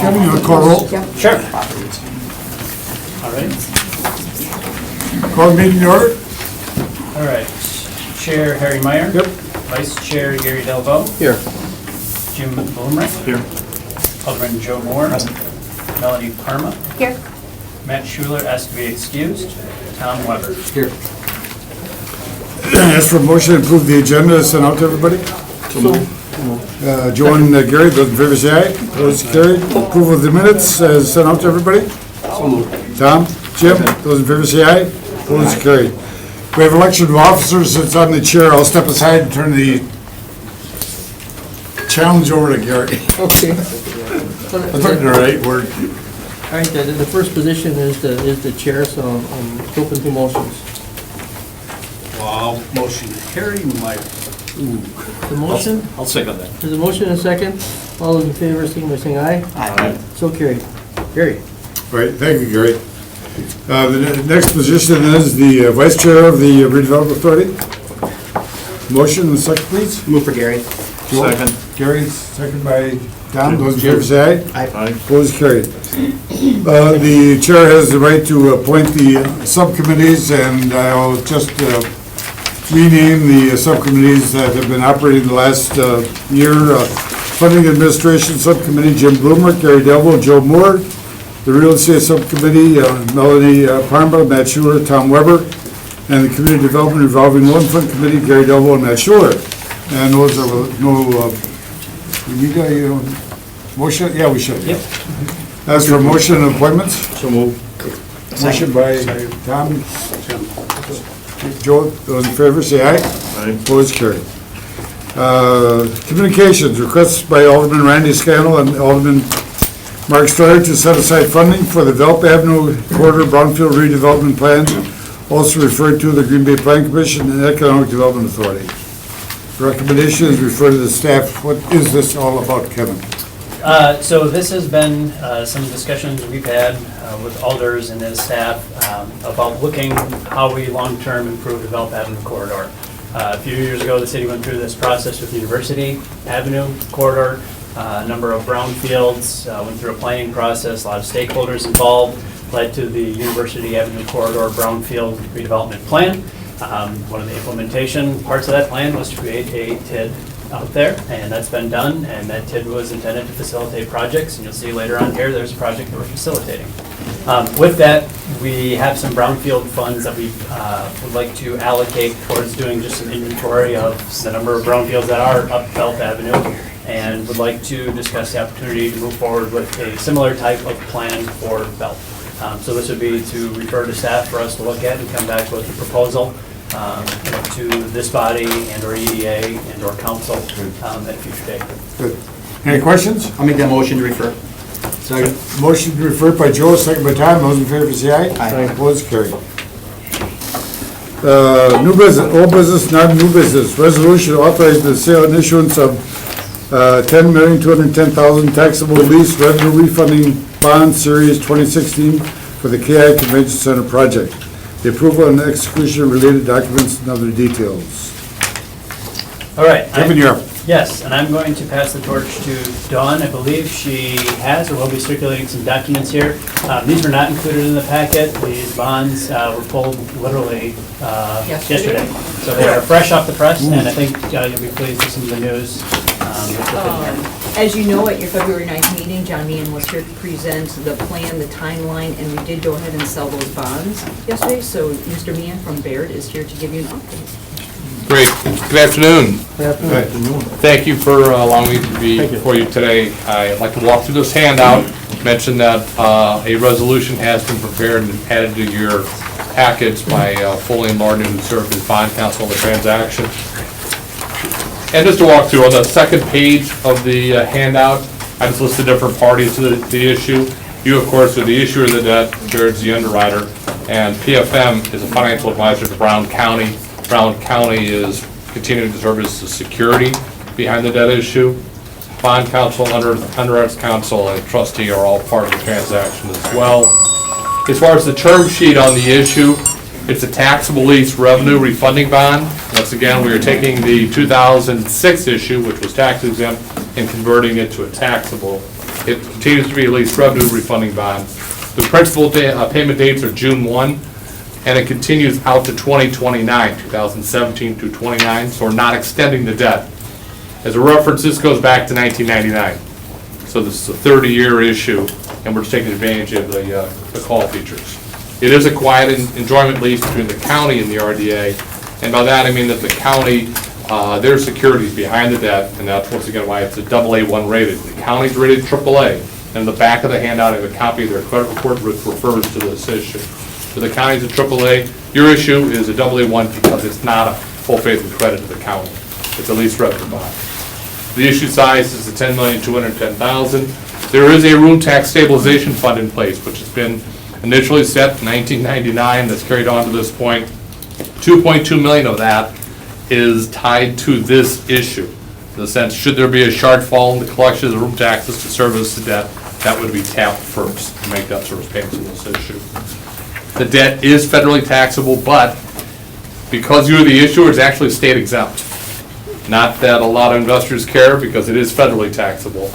Kevin, you want to call roll? Sure. All right. Call the meeting to order? All right. Chair Harry Meyer. Yep. Vice Chair Gary Delvaux. Here. Jim Blumreich. Here. Alderman Joe Moore. Melanie Parma. Here. Matt Schuler asked to be excused. Tom Weber. Here. Ask for a motion to approve the agenda sent out to everybody. Joe and Gary, those in favor say aye. Those carried. Approval of the minutes sent out to everybody. So moved. Tom, Jim, those in favor say aye. Those carried. We have election of officers. It's on the chair. I'll step aside and turn the challenge over to Gary. Okay. That's the right word. All right, the first position is the chair, so I'm open to motions. Wow, motion Harry Meyer. The motion, I'll second that. there's a motion and a second. All those in favor, signify by saying aye. Aye. So carried. Gary. Right, thank you, Gary. The next position is the vice chair of the Redevelopment Authority. Motion and second, please. Move for Gary. Second. Gary, second by Tom. Those in favor say aye. Aye. Opposed, carried. The chair has the right to appoint the subcommittees, and I'll just rename the subcommittees that have been operating the last year. Funding Administration Subcommittee, Jim Bloomer, Gary Delvaux, Joe Moore. The Real Estate Subcommittee, Melanie Parma, Matt Schuler, Tom Weber. And the Community Development Revolving Loan Fund Committee, Gary Delvaux and Matt Schuler. And those are no, we need a motion? Yeah, we should. Yep. As for motion and appointments, So move. motion by Tom. Joe, those in favor, say aye. Aye. Opposed, carried. Communications, requests by Alderman Randy Scannell and Alderman Mark Stoddard to set aside funding for the Velp Avenue Corridor Brownfield Redevelopment Plan, also referred to the Green Bay Plan Commission and Economic Development Authority. Recommendation is refer to the staff. What is this all about, Kevin? So this has been some discussions we've had with alders and his staff about looking how we long-term improve the Velp Avenue corridor. A few years ago, the city went through this process with University Avenue corridor. A number of brownfields, went through a planning process, a lot of stakeholders involved, led to the University Avenue corridor brownfield redevelopment plan. One of the implementation parts of that plan was to create a TID out there, and that's been done, and that TID was intended to facilitate projects, and you'll see later on here, there's a project that we're facilitating. With that, we have some brownfield funds that we would like to allocate towards doing just an inventory of the number of brownfields that are up Velp Avenue, and would like to discuss the opportunity to move forward with a similar type of plan for Velp. So this would be to refer to staff for us to look at and come back with a proposal to this body and or EDA and or council at a future date. Good. Any questions? I'll make that motion to refer. Second. Motion to refer by Joe, second by Tom. Those in favor say aye. Aye. Opposed, carried. New business, old business, not new business. Resolution authorizing the sale and issuance of $10,210,000 taxable lease revenue refunding bond series 2016 for the KI Convention Center project. The approval and execution of related documents and other details. All right. Kevin, you're up. Yes, and I'm going to pass the torch to Dawn. I believe she has or will be circulating some documents here. These were not included in the packet. These bonds were pulled literally yesterday. So they are fresh off the press, and I think you'll be pleased with some of the news. As you know, at your February 9th meeting, John Meehan was here to present the plan, the timeline, and we did go ahead and sell those bonds yesterday. So Mr. Meehan from Baird is here to give you an update. Great. Good afternoon. Good afternoon. Thank you for allowing me to be before you today. I'd like to walk through this handout, mention that a resolution has been prepared and added to your package by Foley and Martin, who served as bond counsel on the transaction. And just to walk through, on the second page of the handout, I just listed different parties to the issue. You, of course, are the issuer of the debt, Baird's the underwriter, and PFM is a financial advisor to Brown County. Brown County is continuing to serve as the security behind the debt issue. Bond counsel, underwriters counsel, and trustee are all part of the transaction as well. As far as the term sheet on the issue, it's a taxable lease revenue refunding bond. Once again, we are taking the 2006 issue, which was tax exempt, and converting it to a taxable It continues to be a lease revenue refunding bond. The principal payment dates are June 1, and it continues out to 2029, 2017 to 29, so we're not extending the debt. As a reference, this goes back to 1999. So this is a 30-year issue, and we're just taking advantage of the call features. It is a quiet enjoyment lease between the county and the RDA, and by that I mean that the county, their security is behind the debt, and that's once again why it's a AA1 rated. The county's rated AAA, and in the back of the handout I have a copy of their credit report which refers to this issue. So the county's a AAA, your issue is a AA1 because it's not a full faith and credit to the county. It's a lease revenue bond. The issue size is the $10,210,000. There is a room tax stabilization fund in place, which has been initially set in 1999, that's carried on to this point. $2.2 million of that is tied to this issue. In the sense, should there be a shortfall in the collection of the room taxes to service the debt, that would be tapped first to make debt service payments in this issue. The debt is federally taxable, but because you're the issuer, it's actually state exempt. Not that a lot of investors care, because it is federally taxable,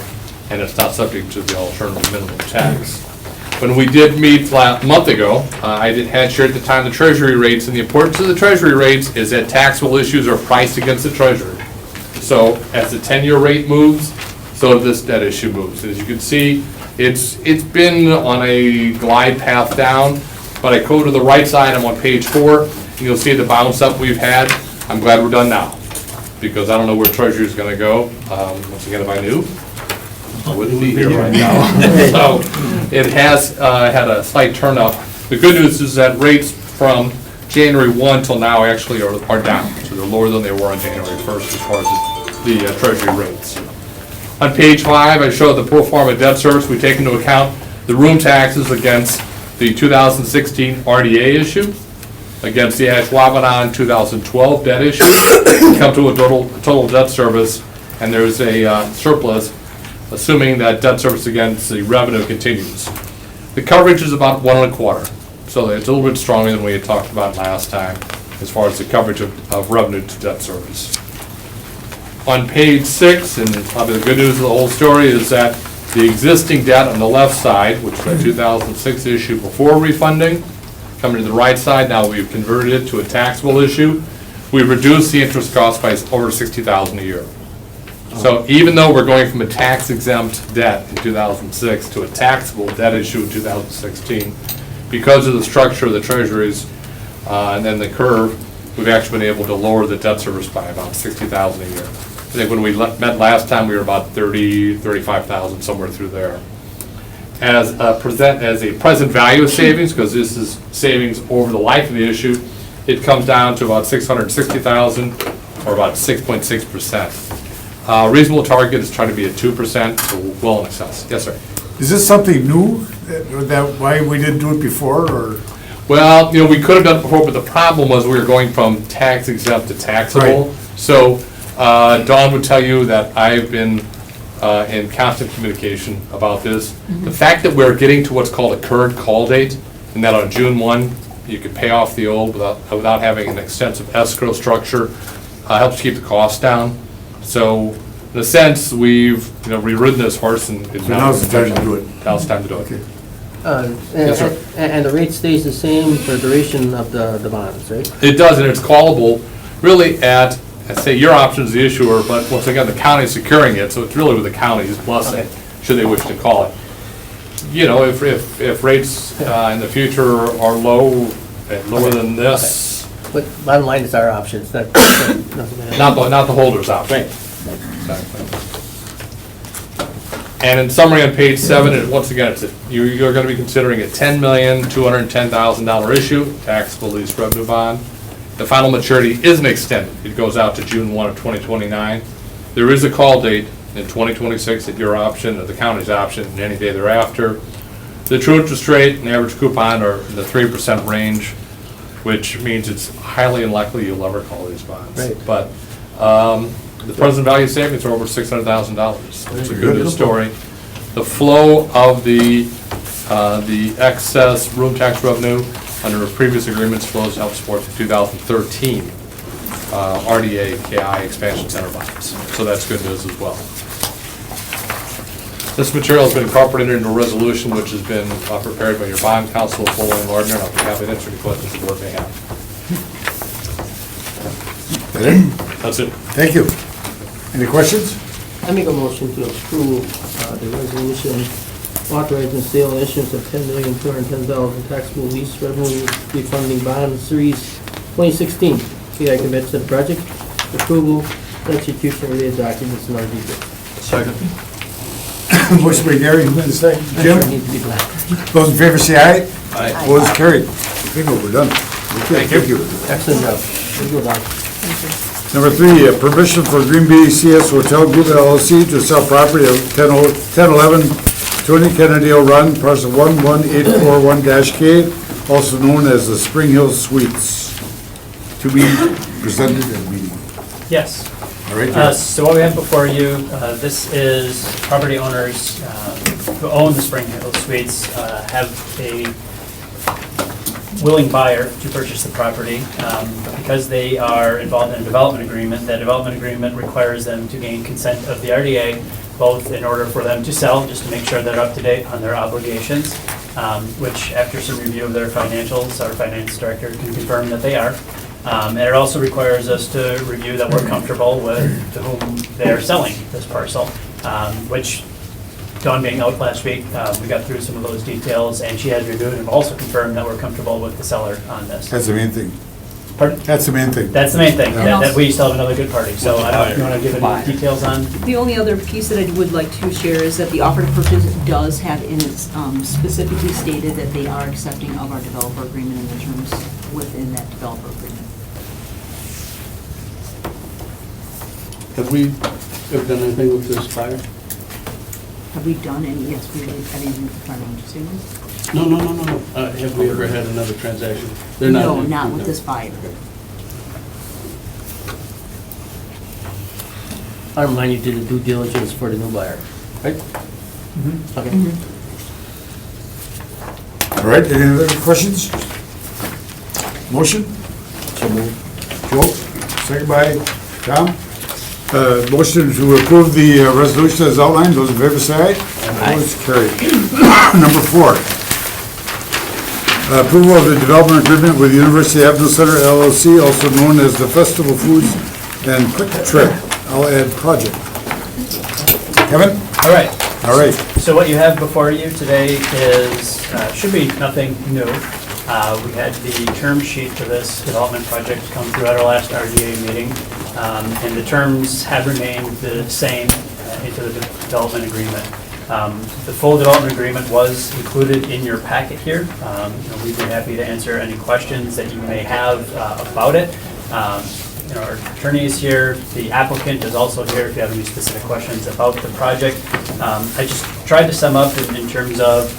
and it's not subject to the alternative minimum tax. When we did meet last month ago, I had shared at the time the treasury rates, and the importance of the treasury rates is that taxable issues are priced against the treasury. So as the 10-year rate moves, so this debt issue moves. As you can see, it's been on a glide path down, but I go to the right side, I'm on page 4, and you'll see the bounce up we've had. I'm glad we're done now, because I don't know where treasury is going to go. Once again, if I knew, I wouldn't be here right now. So it has had a slight turn up. The good news is that rates from January 1 till now actually are down. So they're lower than they were on January 1st as far as the treasury rates. On page 5, I show the pro forma debt service. We take into account the room taxes against the 2016 RDA issue, against the Ashwaubenon 2012 debt issue, come to a total debt service, and there's a surplus, assuming that debt service against the revenue continues. The coverage is about 1 1/4, so it's a little bit stronger than we had talked about last time as far as the coverage of revenue to debt service. On page 6, and probably the good news of the whole story, is that the existing debt on the left side, which was a 2006 issue before refunding, coming to the right side, now we've converted it to a taxable issue. We've reduced the interest cost by over $60,000 a year. So even though we're going from a tax-exempt debt in 2006 to a taxable debt issue in 2016, because of the structure of the treasuries and then the curve, we've actually been able to lower the debt service by about $60,000 a year. I think when we met last time, we were about $35,000, somewhere through there. As a present value of savings, because this is savings over the life of the issue, it comes down to about $660,000, or about 6.6%. Reasonable target is trying to be at 2%, so well in excess. Yes, sir. Is this something new, why we didn't do it before, or? Well, we could have done it before, but the problem was we were going from tax exempt to taxable. Right. So Dawn would tell you that I've been in constant communication about this. The fact that we're getting to what's called a current call date, and that on June 1, you could pay off the old without having an extensive escrow structure, helps keep the costs down. So, in a sense, we've rewritten this horse, and now's the time to do it. Now it's time to do it. Okay. Yes, sir. And the rate stays the same for the duration of the bonds, right? It does, and it's callable really at, I say your option is the issuer, but once again, the county's securing it, so it's really with the county's blessing, should they wish to call it. If rates in the future are lower than this, But bottom line is our option, it's not. not the holder's option. Right. Exactly. And in summary, on page 7, once again, you're going to be considering a $10,210,000 issue, taxable lease revenue bond. The final maturity isn't extended. It goes out to June 1 of 2029. There is a call date in 2026 at your option, or the county's option, and any day thereafter. The true interest rate and average coupon are in the 3% range, which means it's highly unlikely you'll ever call these bonds. Right. But the present value savings are over $600,000. It's a good news story. The flow of the excess room tax revenue under previous agreements flows to help support the 2013 RDA KI expansion center bonds. So that's good news as well. This material has been incorporated into a resolution which has been prepared by your bond counsel, Foley and Lardner, and I'll be happy to answer any questions the board may have. That it? That's it. Thank you. Any questions? I make a motion to approve the resolution authorizing sale and issuance of $10,210,000 in taxable lease revenue refunding bond series 2016. I commit to the project approval, execution related documents and other details. Second. Motion by Gary, second. I Jim? need to be glad. Those in favor say aye. Aye. Opposed, carried. Bingo, we're done. Okay, thank you. Excellent job. Good go, Don. Number 3, permission for Green Bay CS Hotel Group LLC to sell property of 1011 20 Kennedale Run, parcel 11841-K, also known as the Spring Hill Suites, to be presented at meeting. Yes. All right, Jeff. So what we have before you, this is property owners who own the Spring Hill Suites have a willing buyer to purchase the property. But because they are involved in a development agreement, that development agreement requires them to gain consent of the RDA, both in order for them to sell, just to make sure they're up to date on their obligations, which after some review of their financials, our finance director can confirm that they are. And it also requires us to review that we're comfortable with to whom they're selling this parcel, which Dawn being out last week, we got through some of those details, and she has reviewed and also confirmed that we're comfortable with the seller on this. That's the main thing. Pardon? That's the main thing. That's the main thing, Yeah. that we still have another good party, so I don't know if you want to give any details on? The only other piece that I would like to share is that the offer to purchase does have in its specifically stated that they are accepting of our developer agreement and the terms within that developer agreement. Have we ever done anything with this buyer? Have we done any, yes, we did, I didn't even find out, just saying. No. Have we ever had another transaction? They're No, not with this buyer. I remind you did the due diligence for the new buyer, right? Okay. All right, any other questions? Motion? So moved. Joe, second by Tom. Motion to approve the resolution as outlined, those in favor say aye. Opposed, carried. Number 4, approval of the development agreement with University Avenue Center LLC, also known as the Festival Foods and Quick Trip, I'll add project. Kevin? All right. All right. So what you have before you today is, should be nothing new. We had the term sheet for this development project come through at our last RDA meeting, and the terms have remained the same into the development agreement. The full development agreement was included in your packet here. We'd be happy to answer any questions that you may have about it. Our attorney is here, the applicant is also here if you have any specific questions about the project. I just tried to sum up in terms of,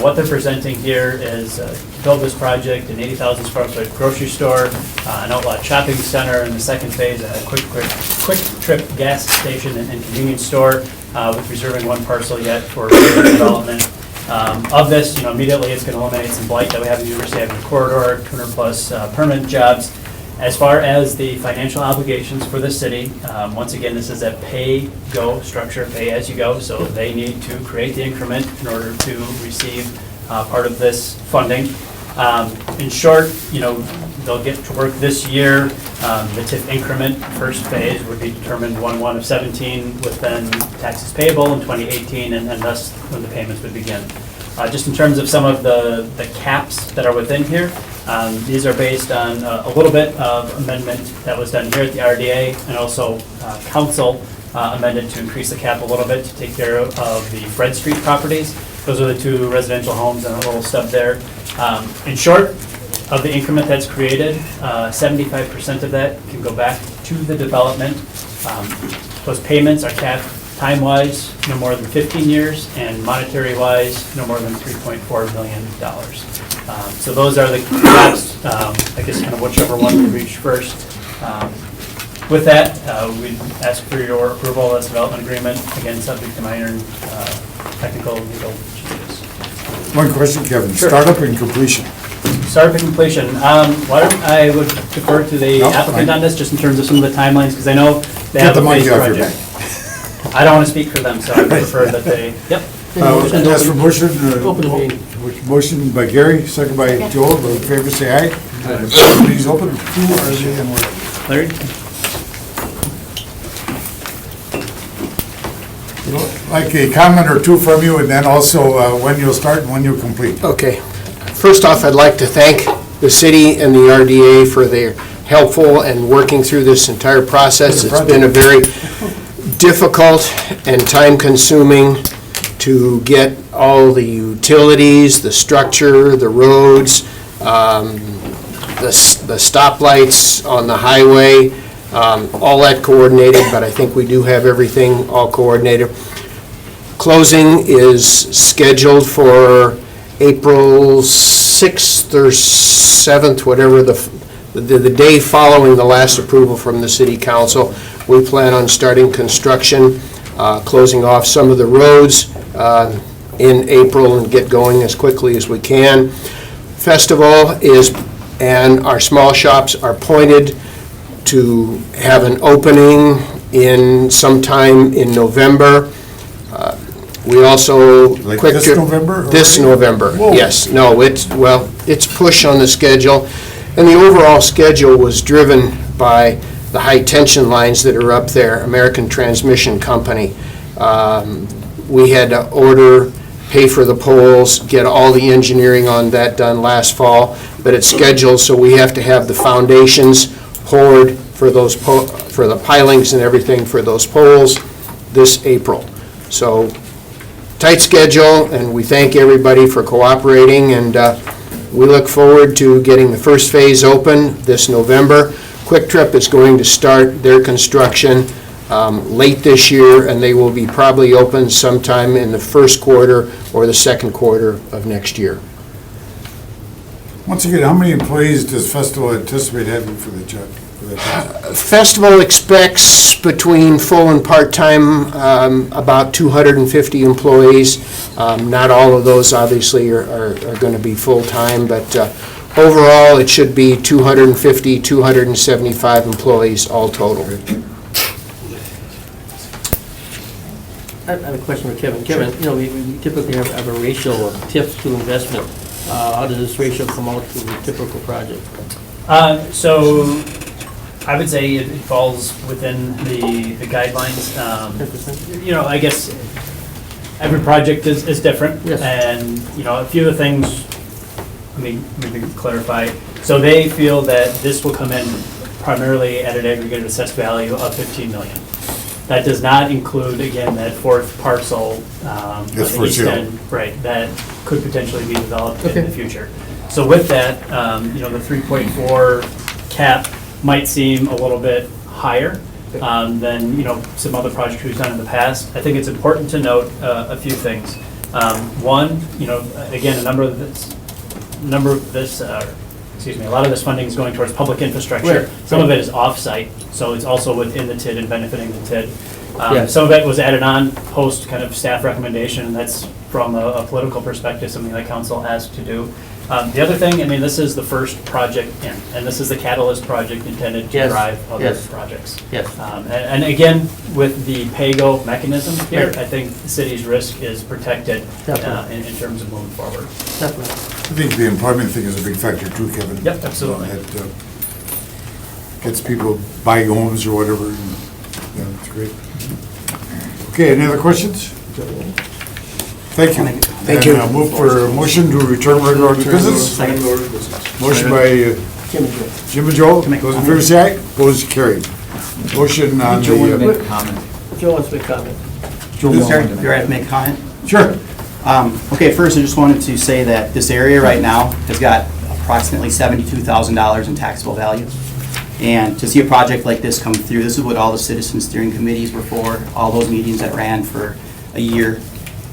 what they're presenting here is build this project, an 80,000 square foot grocery store, an outlet shopping center, and the second phase, a quick trip gas station and convenience store, with reserving one parcel yet for further development. Of this, immediately it's going to eliminate some blight that we have in the University Avenue corridor, 200+ permanent jobs. As far as the financial obligations for the city, once again, this is a pay-go structure, pay-as-you-go, so they need to create the increment in order to receive part of this funding. In short, they'll get to work this year. The TIF increment, first phase, would be determined 1/1 of 17, with then taxes payable in 2018, and thus when the payments would begin. Just in terms of some of the caps that are within here, these are based on a little bit of amendment that was done here at the RDA, and also council amended to increase the cap a little bit to take care of the Fred Street properties. Those are the 2 residential homes and a little stub there. In short, of the increment that's created, 75% of that can go back to the development. Those payments are capped time-wise, no more than 15 years, and monetary-wise, no more than $3.4 million. So those are the caps, I guess kind of whichever one we reach first. With that, we ask for your approval of this development agreement, again, subject to minor technical legal changes. One question, Kevin. Sure. Startup and completion. Start to completion. Why don't I would defer to the No, applicant fine. on this, just in terms of some of the timelines, because I know they Get have the a monkey phased off your project. back. I don't want to speak for them, so I prefer that they, yep. Ask for motion. Open the meeting. Motion by Gary, second by Joel. Those in favor say aye. Please open. Who are they and where? Larry? Like a comment or two from you, and then also when you'll start and when you'll complete. Okay. First off, I'd like to thank the city and the RDA for their helpful and working through this entire process. It's been a very difficult and time-consuming to get all the utilities, the structure, the roads, the stoplights on the highway, all that coordinated, but I think we do have everything all coordinated. Closing is scheduled for April 6th or 7th, whatever the day following the last approval from the city council. We plan on starting construction, closing off some of the roads in April and get going as quickly as we can. Festival and our small shops are pointed to have an opening in sometime in November. We also... Like this November? This November, Whoa. yes. No, it's push on the schedule. And the overall schedule was driven by the high-tension lines that are up there, American Transmission Company. We had to order, pay for the poles, get all the engineering on that done last fall, but it's scheduled, so we have to have the foundations poured for those for the pilings and everything for those poles this April. So tight schedule, and we thank everybody for cooperating, and we look forward to getting the first phase open this November. Quick Trip is going to start their construction late this year, and they will be probably open sometime in the first quarter or the second quarter of next year. Once again, how many employees does Festival anticipate having for the job? Festival expects between full and part-time about 250 employees. Not all of those obviously are going to be full-time, but overall it should be 250, 275 employees all total. I have a question for Kevin. Kevin, you know, we typically have a ratio of TIF to investment. How does this ratio come out for the typical project? So I would say it falls within the guidelines. 10%? You know, I guess every project is different. Yes. And, you know, a few of the things, let me maybe clarify. So they feel that this will come in primarily at an aggregated assessed value of 15 million. That does not include, again, that fourth parcel on That's the for east sale. end, right, that could potentially be developed in Okay. the future. So with that, you know, the 3.4 cap might seem a little bit higher than, you know, some other projects we've done in the past. I think it's important to note a few things. One, you know, again, a lot of this funding is going towards public infrastructure. Right. Some of it is off-site, so it's also within the TID and benefiting the TID. Yes. Some of it was added on post kind of staff recommendation, and that's from a political perspective, something that council asked to do. The other thing, I mean, this is the first project in, and this is the catalyst project intended to Yes. drive other Yes. projects. Yes. And again, with the pay-go mechanism here, Right. I think the city's risk is protected Definitely. in terms of moving forward. Definitely. I think the employment thing is a big factor too, Kevin. Yep, absolutely. It gets people buying homes or whatever, and, yeah, it's great. Okay, any other questions? Thank you. Thank you. And I'll move for a motion to return regular order of business. Second. Motion by Jim and Joel. Those in favor say aye. Opposed, carried. Motion on Joe wanted to the... make a comment. Joe wants to make a comment. You're right to make a comment? Sure. Okay, first I just wanted to say that this area right now has got approximately $72,000 in taxable value. And to see a project like this come through, this is what all the citizen steering committees were for, all those meetings that ran for a year.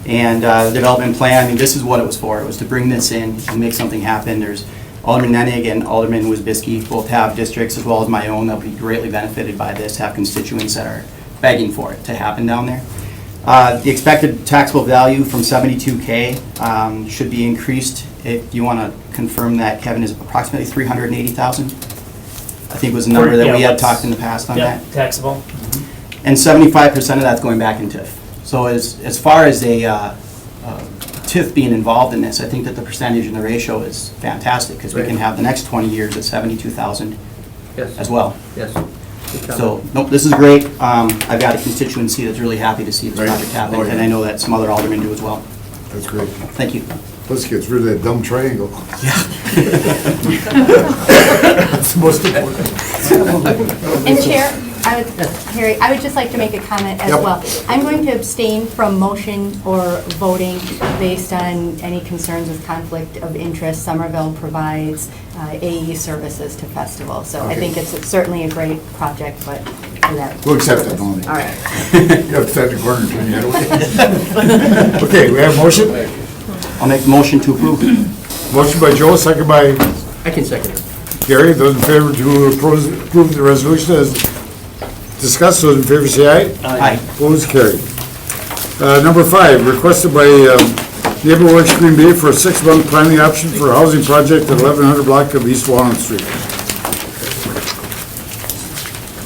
And the development plan, I mean, this is what it was for. It was to bring this in and make something happen. There's Alderman Nennig and Alderman Wisbisky both have districts as well as my own that will be greatly benefited by this, have constituents that are begging for it to happen down there. The expected taxable value from 72K should be increased. If you want to confirm that, Kevin, is approximately 380,000. I think was the number that we had talked in the past on Yeah, that. taxable. And 75% of that's going back in TIF. So as far as a TIF being involved in this, I think that the percentage and the ratio is fantastic, because we can have the next 20 years at 72,000 Yes. as well. Yes. Good comment. So, nope, this is great. I've got a constituency that's really happy to see this Right. project happen, Oh, yeah. and I know that some other aldermen do as well. That's great. Thank you. Let's get rid of that dumb triangle. That's the most important. And Chair, Harry, I would just like to make a comment as Yep. well. I'm going to abstain from motion or voting based on any concerns with conflict of interest. Somerville provides AE services to festivals, so I Okay. think it's certainly a great project, but for that. We'll accept it, purpose. Melanie. All right. You have to stand in the corner and turn your head away. Okay, we have a motion? I'll make the motion to approve. Motion by Joe, second by I can second it. Gary. Those in favor to approve the resolution as discussed, those in favor say aye. Aye. Opposed, carried. Number 5, requested by NeighborWorks Green Bay for a 6-month planning option for a housing project at 1100 block of East Walnut Street.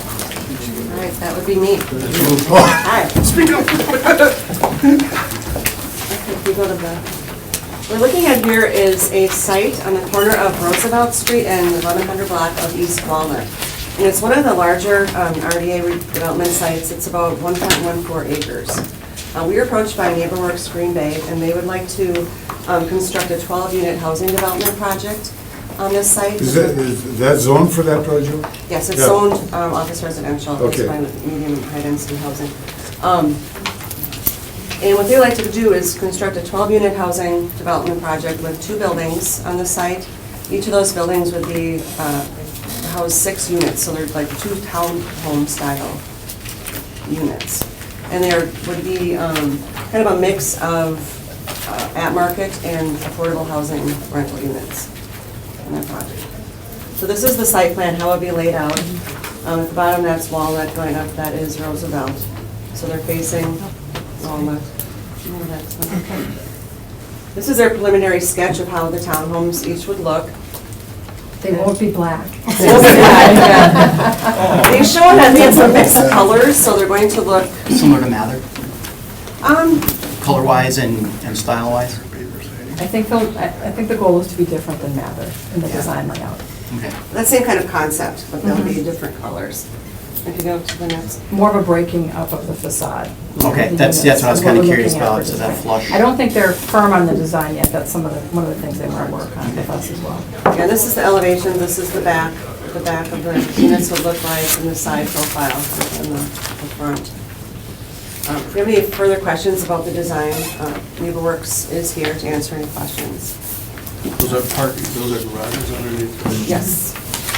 All right, that would be me. Hi. Okay, if we go to the, we're looking at here is a site on the corner of Roosevelt Street and 1100 block of East Walnut. And it's one of the larger RDA redevelopment sites. It's about 1.14 acres. We were approached by NeighborWorks Green Bay, and they would like to construct a 12-unit housing development project on this site. Is that zoned for that project? Yes, it's Yeah. zoned office residential, it's Okay. fine with medium and high density housing. And what they like to do is construct a 12-unit housing development project with 2 buildings on the site. Each of those buildings would be, house 6 units, so they're like 2 townhome style units. And there would be kind of a mix of at-market and affordable housing rental units in that project. So this is the site plan, how it would be laid out. At the bottom, that's Walnut, going up, that is Roosevelt. So they're facing Walnut. Oh, that's okay. This is their preliminary sketch of how the townhomes each would look. They won't be black. They show it as it's a mix of colors, so they're going to look, Similar to Mather, um, color-wise and style-wise. I think the goal is to be different than Mather in the design layout. Okay. that same kind of concept, but they'll be different colors. If you go to the next. More of a breaking up of the facade. Okay, The that's units what I was is kind of we're curious looking at about, for so that design. flush. I don't think they're firm on the design yet. That's one of the things they want to work on with us as well. Yeah, this is the elevation, this is the back of the units would look like, and the side profile and the front. If you have any further questions about the design, NeighborWorks is here to answer any questions. Those are parking, those are garages underneath. Yes.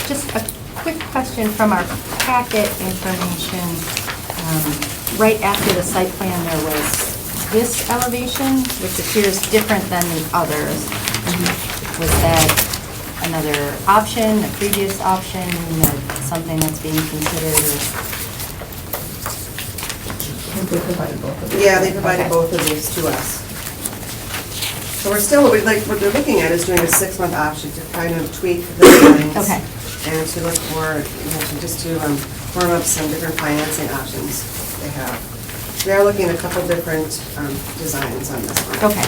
Just a quick question from our packet information. Right after the site plan, there was this elevation, which appears different than the others. Was that another option, a previous option, something that's being considered? I think they provided both of them. Yeah, they provided Okay. both of these to us. So we're still, what they're looking at is doing a 6-month option to kind of tweak the designs. Okay. And to look for, to form up some different financing options they have. We are looking at a couple different designs on this one. Okay.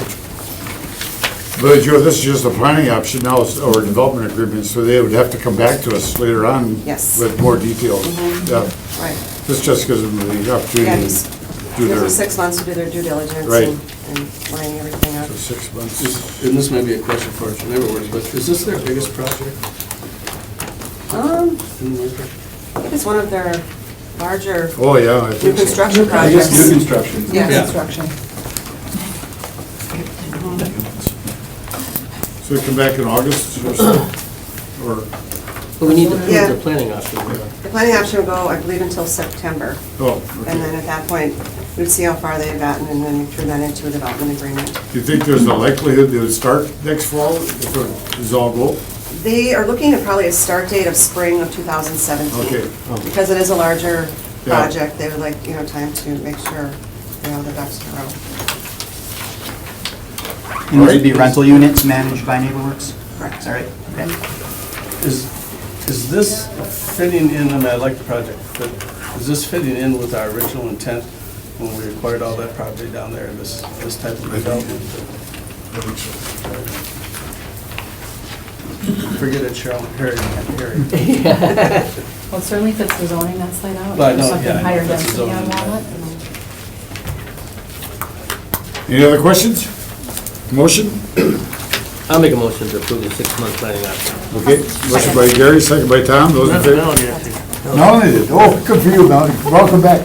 But Joe, this is just a planning option now, or development agreement, so they would have to come back to us later on Yes. with more details. Yeah, Right. this just gives them the Yeah, opportunity just to do gives their, them 6 months to do their due diligence Right. and line everything up. for 6 months. And this may be a question for NeighborWorks, but is this their biggest project I in the market? think it's one of their larger Oh, yeah, I new think so. construction I guess projects. new construction. Yes. Construction. So we come back in August or so? Or, But we need to Yeah. prove the planning option. The planning option will go, I believe, until September. oh, And okay. then at that point, we'd see how far they had gotten and then turn that into a development agreement. Do you think there's a likelihood they would start next fall if it is all go? They are looking at probably a start date of spring of 2017. Okay. Because it is a larger Yeah. project, they would like, time to make sure, the ducks in a row. And these would be rental units managed by NeighborWorks? Correct. Is that right? Okay. Is this fitting in, and I like the project, but Is this fitting in with our original intent when we acquired all that property down there, this type of development? Forget it, Cheryl, Harry. Well, it certainly fits the zoning that's laid out. Well, I know, Something yeah, I know, higher that's the density on zoning, Walnut. Any other questions? Motion? I'll make a motion to approve the 6-month planning option. Okay, motion by Gary, second by Tom, those in favor? Melanie, I think. No, they did. Oh, good for you, Melanie. Welcome back.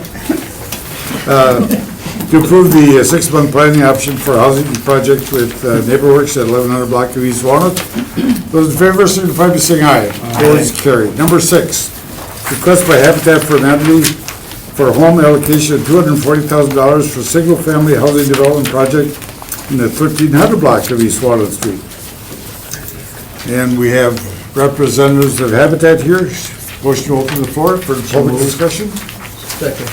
To approve the 6-month planning option for housing project with NeighborWorks at 1100 block of East Walnut. Those in favor, signify by saying aye. Opposed, carried. Number 6, request by Habitat for Humanity for a home allocation of $240,000 for single-family housing development project in the 1300 block of East Walnut Street. And we have representatives of Habitat here. Motion to open the floor for public discussion. Second.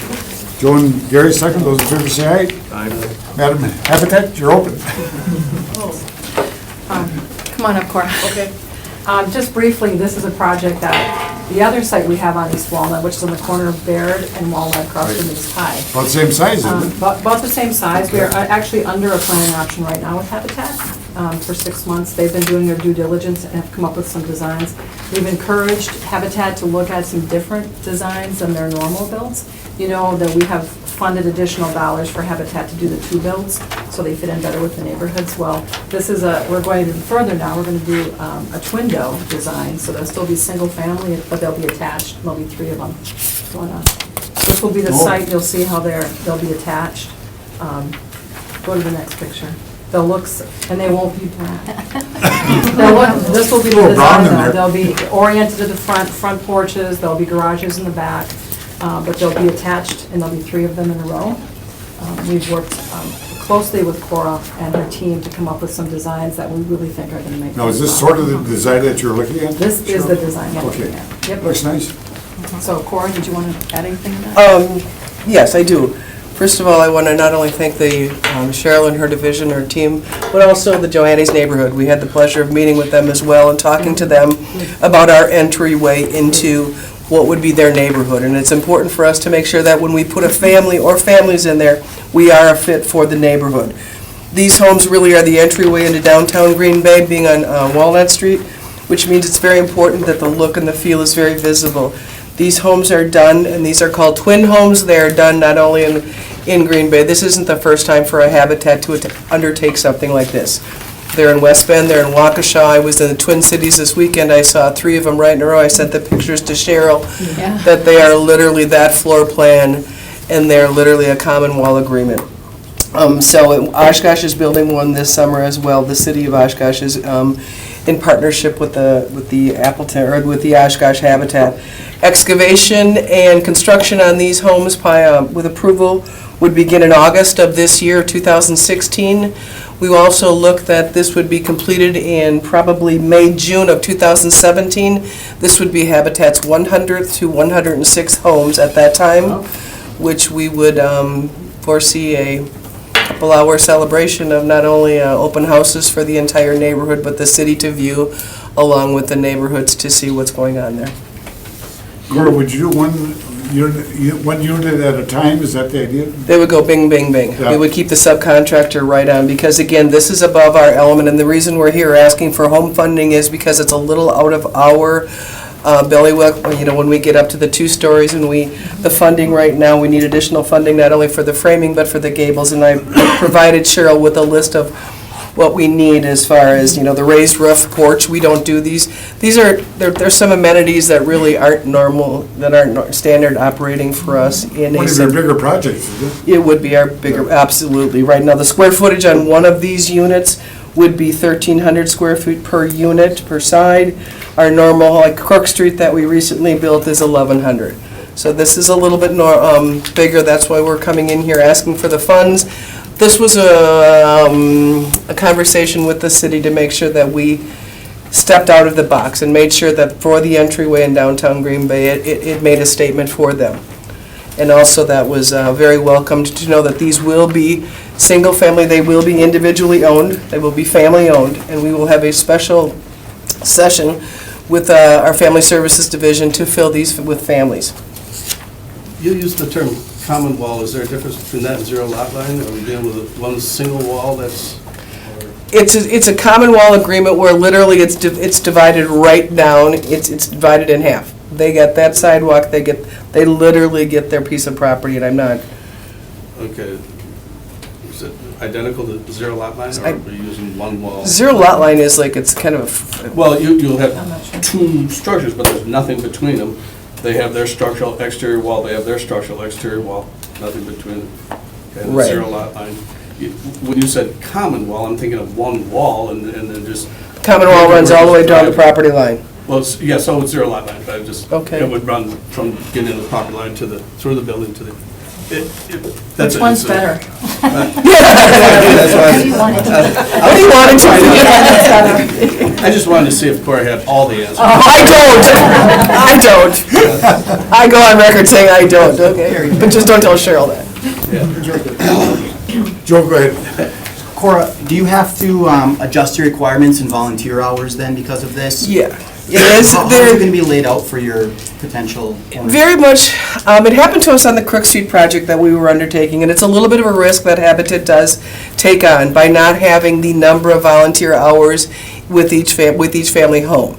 Joe and Gary, second. Those in favor say aye. Aye. Madam Habitat, you're open. Come on up, Cora. Okay. Just briefly, this is a project that, the other site we have on East Walnut, which is on the corner of Baird and Walnut across from East High. About the same size, isn't it? About the same size. We are actually under a planning option right now with Habitat for 6 months. They've been doing their due diligence and have come up with some designs. We've encouraged Habitat to look at some different designs than their normal builds. You know that we have funded additional dollars for Habitat to do the 2 builds, so they fit in better with the neighborhoods. Well, this is we're going even further now. We're going to do a twin-doe design, so they'll still be single family, but they'll be attached. There'll be 3 of them going on. This will be the site. You'll see how they'll be attached. Go to the next picture. They'll look, and they won't be black. This will be the design, though. They'll be oriented to the front porches. There'll be garages in the back. But they'll be attached, and there'll be 3 of them in a row. We've worked closely with Cora and her team to come up with some designs that we really think are going to make. Now, is this sort of the design that you're looking at? This is the design we're looking Okay. at. Yep. Looks nice. So Cora, did you want to add anything to that? Yes, I do. First of all, I want to not only thank the Cheryl and her division, her team, but also the Joannes neighborhood. We had the pleasure of meeting with them as well and talking to them about our entryway into what would be their neighborhood. And it's important for us to make sure that when we put a family or families in there, we are a fit for the neighborhood. These homes really are the entryway into downtown Green Bay, being on Walnut Street, which means it's very important that the look and the feel is very visible. These homes are done, and these are called twin homes. They are done not only in Green Bay. This isn't the first time for a Habitat to undertake something like this. They're in West Bend, they're in Waukesha. I was in the Twin Cities this weekend. I saw 3 of them right in a row. I sent the pictures to Cheryl, that they are literally that floor plan, and they're literally a common wall agreement. So Oshkosh is building one this summer as well. The city of Oshkosh is in partnership with the Appleton, or with the Oshkosh Habitat. Excavation and construction on these homes with approval would begin in August of this year, 2016. We also look that this would be completed in probably May, June of 2017. This would be Habitat's 100th to 106 homes at that time, which we would foresee a couple-hour celebration of not only open houses for the entire neighborhood, but the city to view, along with the neighborhoods to see what's going on there. Cora, would you do one unit at a time? Is that the idea? They would go bing, bing, bing. Yeah. We would keep the subcontractor right on, because again, this is above our element, and the reason we're here asking for home funding is because it's a little out of our bailiwick. You know, when we get up to the 2 stories and the funding right now, we need additional funding not only for the framing, but for the gables, and I provided Cheryl with a list of what we need as far as, you know, the raised roof porch. We don't do these. There's some amenities that really aren't normal, that aren't standard operating for us in One of your bigger projects, is it? It would be our bigger, absolutely. Right now, the square footage on one of these units would be 1,300 square feet per unit, per side. Our normal, like Cork Street that we recently built, is 1,100. So this is a little bit bigger. That's why we're coming in here asking for the funds. This was a conversation with the city to make sure that we stepped out of the box and made sure that for the entryway in downtown Green Bay, it made a statement for them. And also that was very welcomed to know that these will be single family, they will be individually owned, they will be family owned, and we will have a special session with our Family Services Division to fill these with families. You used the term common wall. Is there a difference between that and zero lot line? Are we dealing with one single wall that's? It's a common wall agreement where literally it's divided right down, it's divided in half. They get that sidewalk, they literally get their piece of property, and I'm not, Okay. Is it identical to zero lot line, or are we using one wall? zero lot line is like, it's kind of, Well, you'll have two structures, but there's nothing between them. They have their structural exterior wall, they have their structural exterior wall, nothing between them. Okay, the Right. zero lot line. When you said common wall, I'm thinking of one wall and then just. common wall runs all the way down the property line. Well, yeah, so it's zero lot line, but Okay. it would run from getting in the property line through the building to the. That's Which one's better? That's What do you why want it to be? What do you want it to be? I just wanted to see if Corey had all the answers. I don't. I go on record saying I don't, okay? But just don't tell Cheryl that. Joe, go ahead. Cora, do you have to adjust your requirements and volunteer hours then because of this? Yeah. It is. How is it going to be laid out for your potential owners? Very much. It happened to us on the Crook Street project that we were undertaking, and it's a little bit of a risk that Habitat does take on by not having the number of volunteer hours with each family home.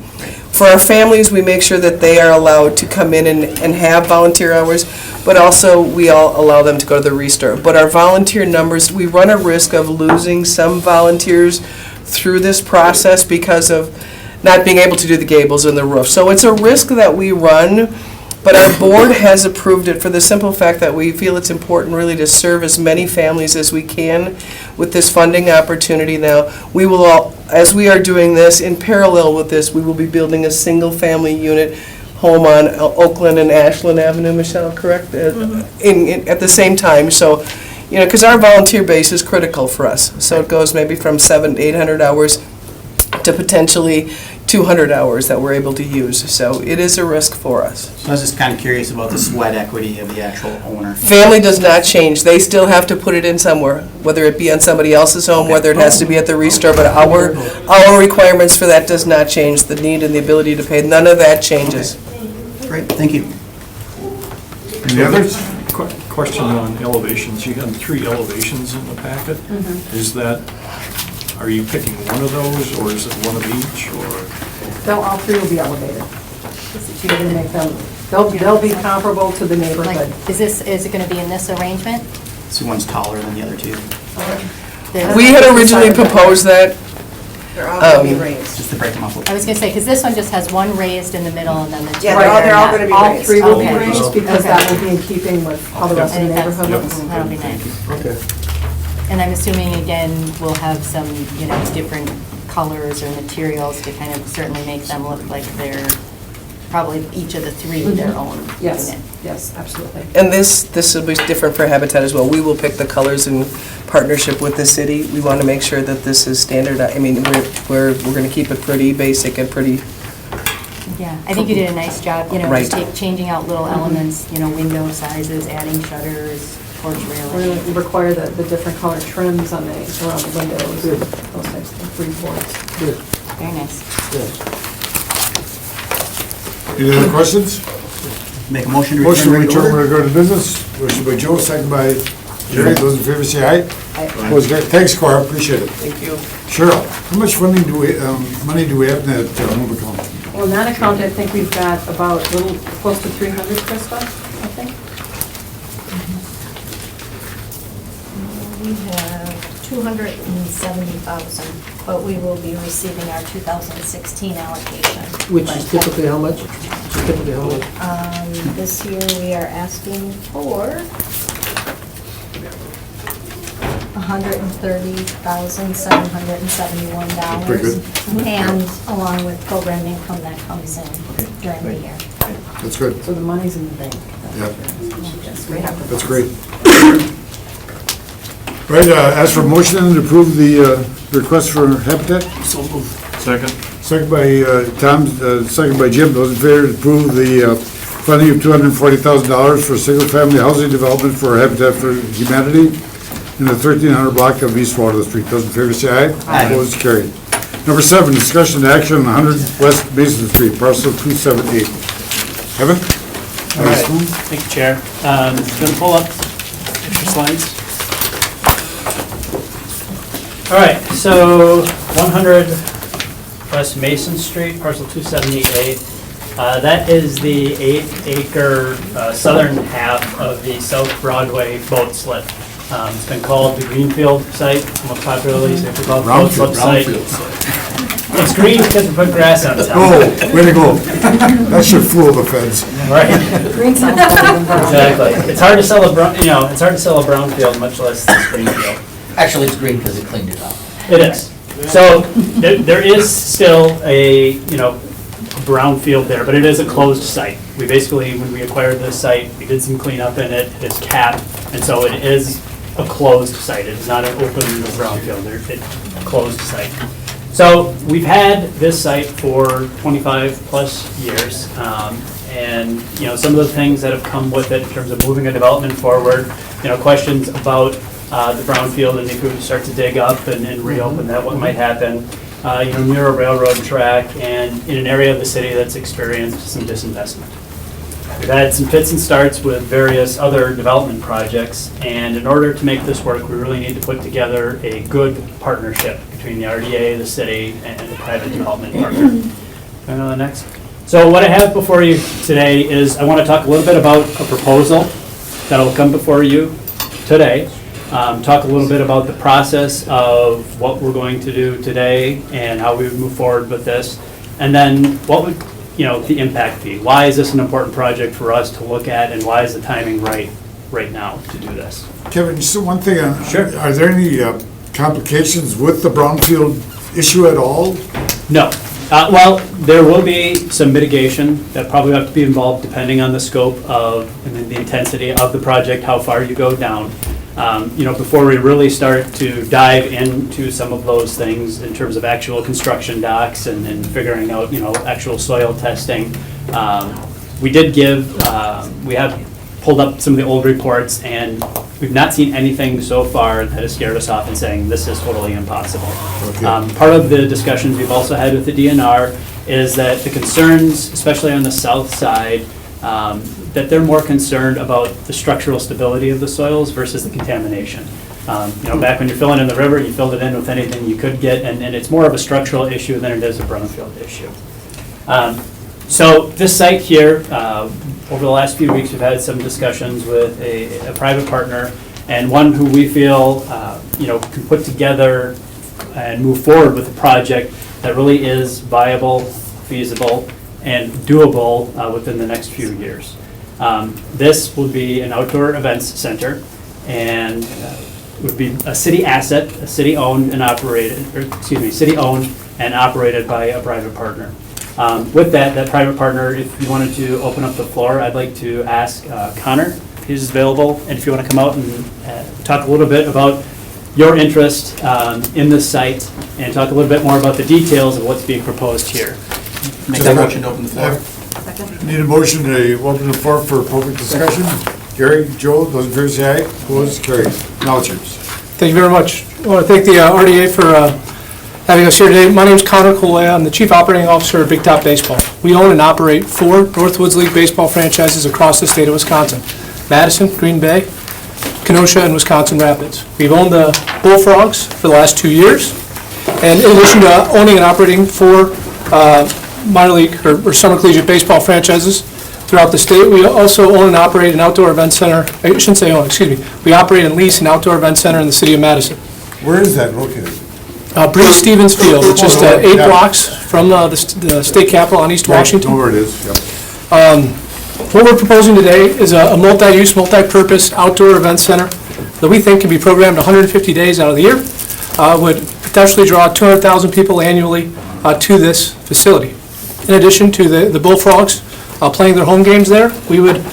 For our families, we make sure that they are allowed to come in and have volunteer hours, but also we all allow them to go to the restart. But our volunteer numbers, we run a risk of losing some volunteers through this process because of not being able to do the gables and the roof. So it's a risk that we run, but our board has approved it for the simple fact that we feel it's important really to serve as many families as we can with this funding opportunity now. We will all, as we are doing this, in parallel with this, we will be building a single-family unit home on Oakland and Ashland Avenue, Michelle, correct? At the same time, so, because our volunteer base is critical for us. So it goes maybe from 700 to 800 hours to potentially 200 hours that we're able to use. So it is a risk for us. So I was just kind of curious about the sweat equity of the actual owner. Family does not change. They still have to put it in somewhere, whether it be on somebody else's home, whether it has to be at the restore, but our requirements for that does not change. The need and the ability to pay, none of that changes. Great, thank you. Any others? Question on elevations. You had 3 elevations in the packet. Is that, are you picking one of those, or is it one of each, or? All three will be elevated. You're going to make them, they'll be comparable to the neighborhood. Like, is it going to be in this arrangement? So one's taller than the other two, We had originally proposed that. They're all going to be raised. just to break them up. I was going to say, because this one just has one raised in the middle and then the two. Yeah, they're all going to be All raised. three will be Okay. raised because that will be in keeping with how the I rest of the think neighborhood looks. that'll be nice. Okay. And I'm assuming, again, we'll have some, different colors or materials to kind of certainly make them look like they're probably each of the 3 their own Yes, unit. yes, absolutely. And this will be different for Habitat as well. We will pick the colors in partnership with the city. We want to make sure that this is standard. I mean, we're going to keep it pretty basic and pretty, Yeah, I think you did a nice job, Right. just changing out little elements, window sizes, adding shutters, porch We're railing. going to require the different color trims around the windows, those types of boards. Very nice. Any other questions? Make a motion to Motion to return to return, regular we're order. going to go to business. Motion by Joe, second by Jerry. Those in favor say aye. Opposed, carried. Thanks, Cora, appreciate it. thank you. Cheryl, how much funding money do we have in that home account? Well, in that account, I think we've got about a little close to 300, Krista, I think. We have 270,000, but we will be receiving our 2016 allocation. Which is typically how much? This year, we are asking for $130,771. Pretty good. And along with program income that comes in during the year. That's good. So the money's in the bank. Yeah, That's great. that's great. Right, ask for motion to approve the request for Habitat. Second. Second by Tom, second by Jim. Those in favor to approve the funding of $240,000 for single-family housing development for Habitat for Humanity in the 1300 block of East Water Street. Those in favor say aye. Aye. Opposed, carried. Number 7, discussion and action on 100 West Mason Street, parcel 278. Kevin? All right, thank you, Chair. Going to pull up extra slides. All right, so 100 West Mason Street, parcel 278. That is the 8-acre southern half of the South Broadway boat slip. It's been called the Greenfield site, most popularly called boat slip site. It's green because we put grass on top. Oh, way to go. That should fool the feds. Right. Green sounds better than brown. Exactly. It's hard to sell a it's hard to sell a brownfield, much less this greenfield. Actually, it's green because it cleaned it up. It is. So there is still a, brownfield there, but it is a closed site. We basically, when we acquired this site, we did some cleanup in it. It's capped, and so it is a closed site. It is not an open brownfield. It's a closed site. So we've had this site for 25 plus years, and some of the things that have come with it in terms of moving a development forward, questions about the brownfield, and if we would start to dig up and reopen that, what might happen, near a railroad track and in an area of the city that's experienced some disinvestment. We've had some fits and starts with various other development projects, and in order to make this work, we really need to put together a good partnership between the RDA, the city, and the private development partner. Go to the next. So what I have before you today is I want to talk a little bit about a proposal that will come before you today. Talk a little bit about the process of what we're going to do today and how we would move forward with this. And then what would the impact be? Why is this an important project for us to look at, and why is the timing right now to do this? Kevin, just one thing. Sure. Are there any complications with the brownfield issue at all? No. Well, there will be some mitigation that probably have to be involved depending on the scope of and the intensity of the project, how far you go down. Before we really start to dive into some of those things in terms of actual construction docks and figuring out, actual soil testing, we have pulled up some of the old reports, and we've not seen anything so far that has scared us off and saying this is totally impossible. Okay. Part of the discussions we've also had with the DNR is that the concerns, especially on the south side, that they're more concerned about the structural stability of the soils versus the contamination. Back when you're filling in the river, you filled it in with anything you could get, and it's more of a structural issue than it is a brownfield issue. So this site here, over the last few weeks, we've had some discussions with a private partner, and one who we feel can put together and move forward with a project that really is viable, feasible, and doable within the next few years. This would be an outdoor events center, and would be a city asset, a city-owned and operated, city-owned and operated by a private partner. With that private partner, if you wanted to open up the floor, I'd like to ask Connor if he's available, and if you want to come out and talk a little bit about your interest in this site, and talk a little bit more about the details of what's being proposed here. Make that motion to open the floor. Need a motion to open the floor for public discussion? Gary, Joe, those in favor say aye. Opposed, carried. Now it's yours. Thank you very much. I want to thank the RDA for having us here today. My name is Connor Colea. I'm the Chief Operating Officer of Big Top Baseball. We own and operate 4 Northwoods League baseball franchises across the state of Wisconsin: Madison, Green Bay, Kenosha, and Wisconsin Rapids. We've owned the Bullfrogs for the last 2 years. And in addition to owning and operating 4 minor league or summer collegiate baseball franchises throughout the state, we also own and operate an outdoor event center. I shouldn't say own, excuse me. We operate and lease an outdoor event center in the city of Madison. Where is that located? Bruce Stevens Field, which is 8 blocks from the state capitol on East Washington. I know where it is, yep. What we're proposing today is a multi-use, multi-purpose outdoor event center that we think can be programmed 150 days out of the year, would potentially draw 200,000 people annually to this facility. In addition to the Bullfrogs playing their home games there, we would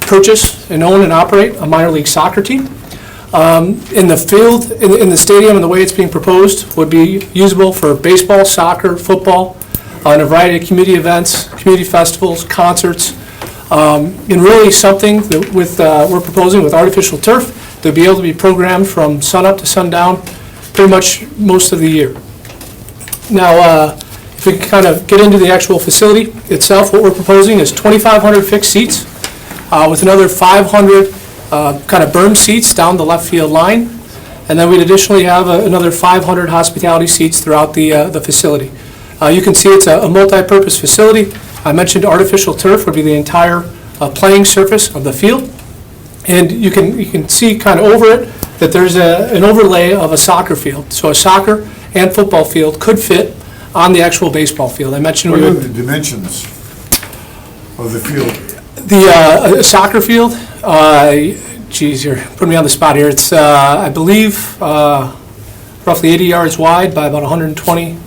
purchase and own and operate a minor league soccer team. In the field, in the stadium, and the way it's being proposed would be usable for baseball, soccer, football, and a variety of community events, community festivals, concerts, and really something that we're proposing with artificial turf to be able to be programmed from sun up to sundown pretty much most of the year. Now, If we can kind of get into the actual facility itself, what we're proposing is 2,500 fixed seats with another 500 kind of berm seats down the left field line. And then we'd additionally have another 500 hospitality seats throughout the facility. You can see it's a multi-purpose facility. I mentioned artificial turf would be the entire playing surface of the field. And you can see kind of over it that there's an overlay of a soccer field. So a soccer and football field could fit on the actual baseball field. I mentioned What are the dimensions of the field? The soccer field, geez, you're putting me on the spot here. It's, I believe, roughly 80 yards wide by about 120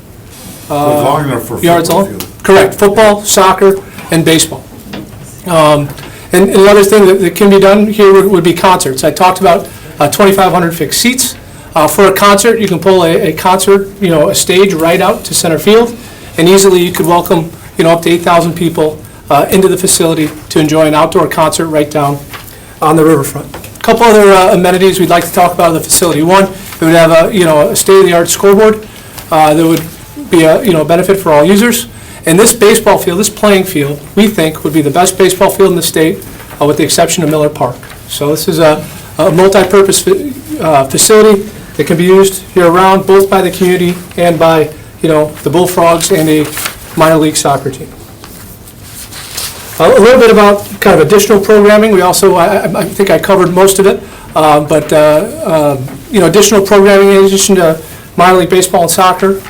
Long enough for a yards football long. field. Correct, football, soccer, and baseball. And another thing that can be done here would be concerts. I talked about 2,500 fixed seats. For a concert, you can pull a concert, a stage right out to center field, and easily you could welcome, up to 8,000 people into the facility to enjoy an outdoor concert right down on the riverfront. A couple other amenities we'd like to talk about in the facility. One, it would have a state-of-the-art scoreboard that would be a benefit for all users. And this baseball field, this playing field, we think would be the best baseball field in the state, with the exception of Miller Park. So this is a multi-purpose facility that can be used year-round, both by the community and by, the Bullfrogs and a minor league soccer team. A little bit about kind of additional programming. We also, I think I covered most of it, but additional programming in addition to minor league baseball and soccer.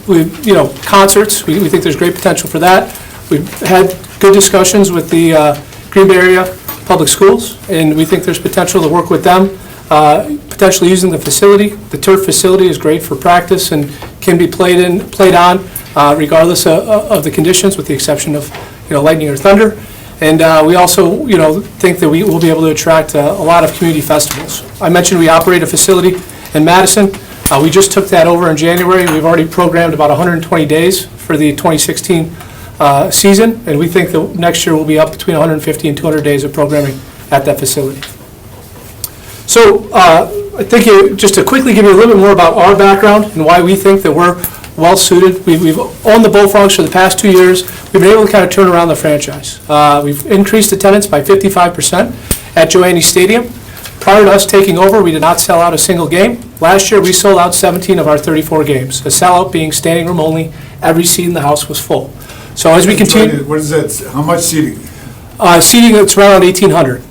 Concerts, we think there's great potential for that. We've had good discussions with the Green Bay Area Public Schools, and we think there's potential to work with them, potentially using the facility. The turf facility is great for practice and can be played on regardless of the conditions, with the exception of lightning or thunder. And we also think that we will be able to attract a lot of community festivals. I mentioned we operate a facility in Madison. We just took that over in January. We've already programmed about 120 days for the 2016 season, and we think that next year we'll be up between 150 and 200 days of programming at that facility. So I think just to quickly give you a little bit more about our background and why we think that we're well suited. We've owned the Bullfrogs for the past 2 years. We've been able to kind of turn around the franchise. We've increased attendance by 55% at Joanne Stadium. Prior to us taking over, we did not sell out a single game. Last year, we sold out 17 of our 34 games. The sellout being standing room only. Every seat in the house was full. So as we continue... What is that, how much seating? Seating, it's around 1,800.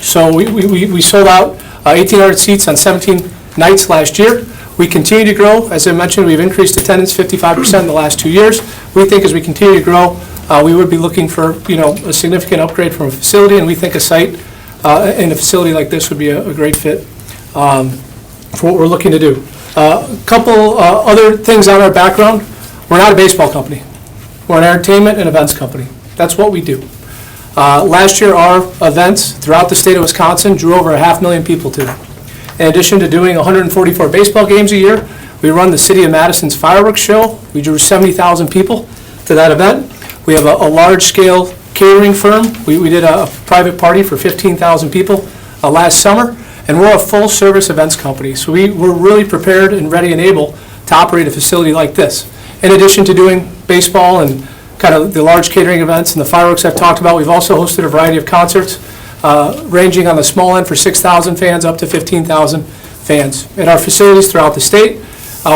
So we sold out 1,800 seats on 17 nights last year. We continue to grow. As I mentioned, we've increased attendance 55% in the last 2 years. We think as we continue to grow, we would be looking for a significant upgrade from a facility, and we think a site in a facility like this would be a great fit for what we're looking to do. A couple other things on our background. We're not a baseball company. We're an entertainment and events company. That's what we do. Last year, our events throughout the state of Wisconsin drew over 500,000 people to them. In addition to doing 144 baseball games a year, we run the City of Madison's fireworks show. We drew 70,000 people to that event. We have a large-scale catering firm. We did a private party for 15,000 people last summer, and we're a full-service events company. So we're really prepared and ready and able to operate a facility like this. In addition to doing baseball and kind of the large catering events and the fireworks I've talked about, we've also hosted a variety of concerts, ranging on the small end for 6,000 fans up to 15,000 fans. At our facilities throughout the state,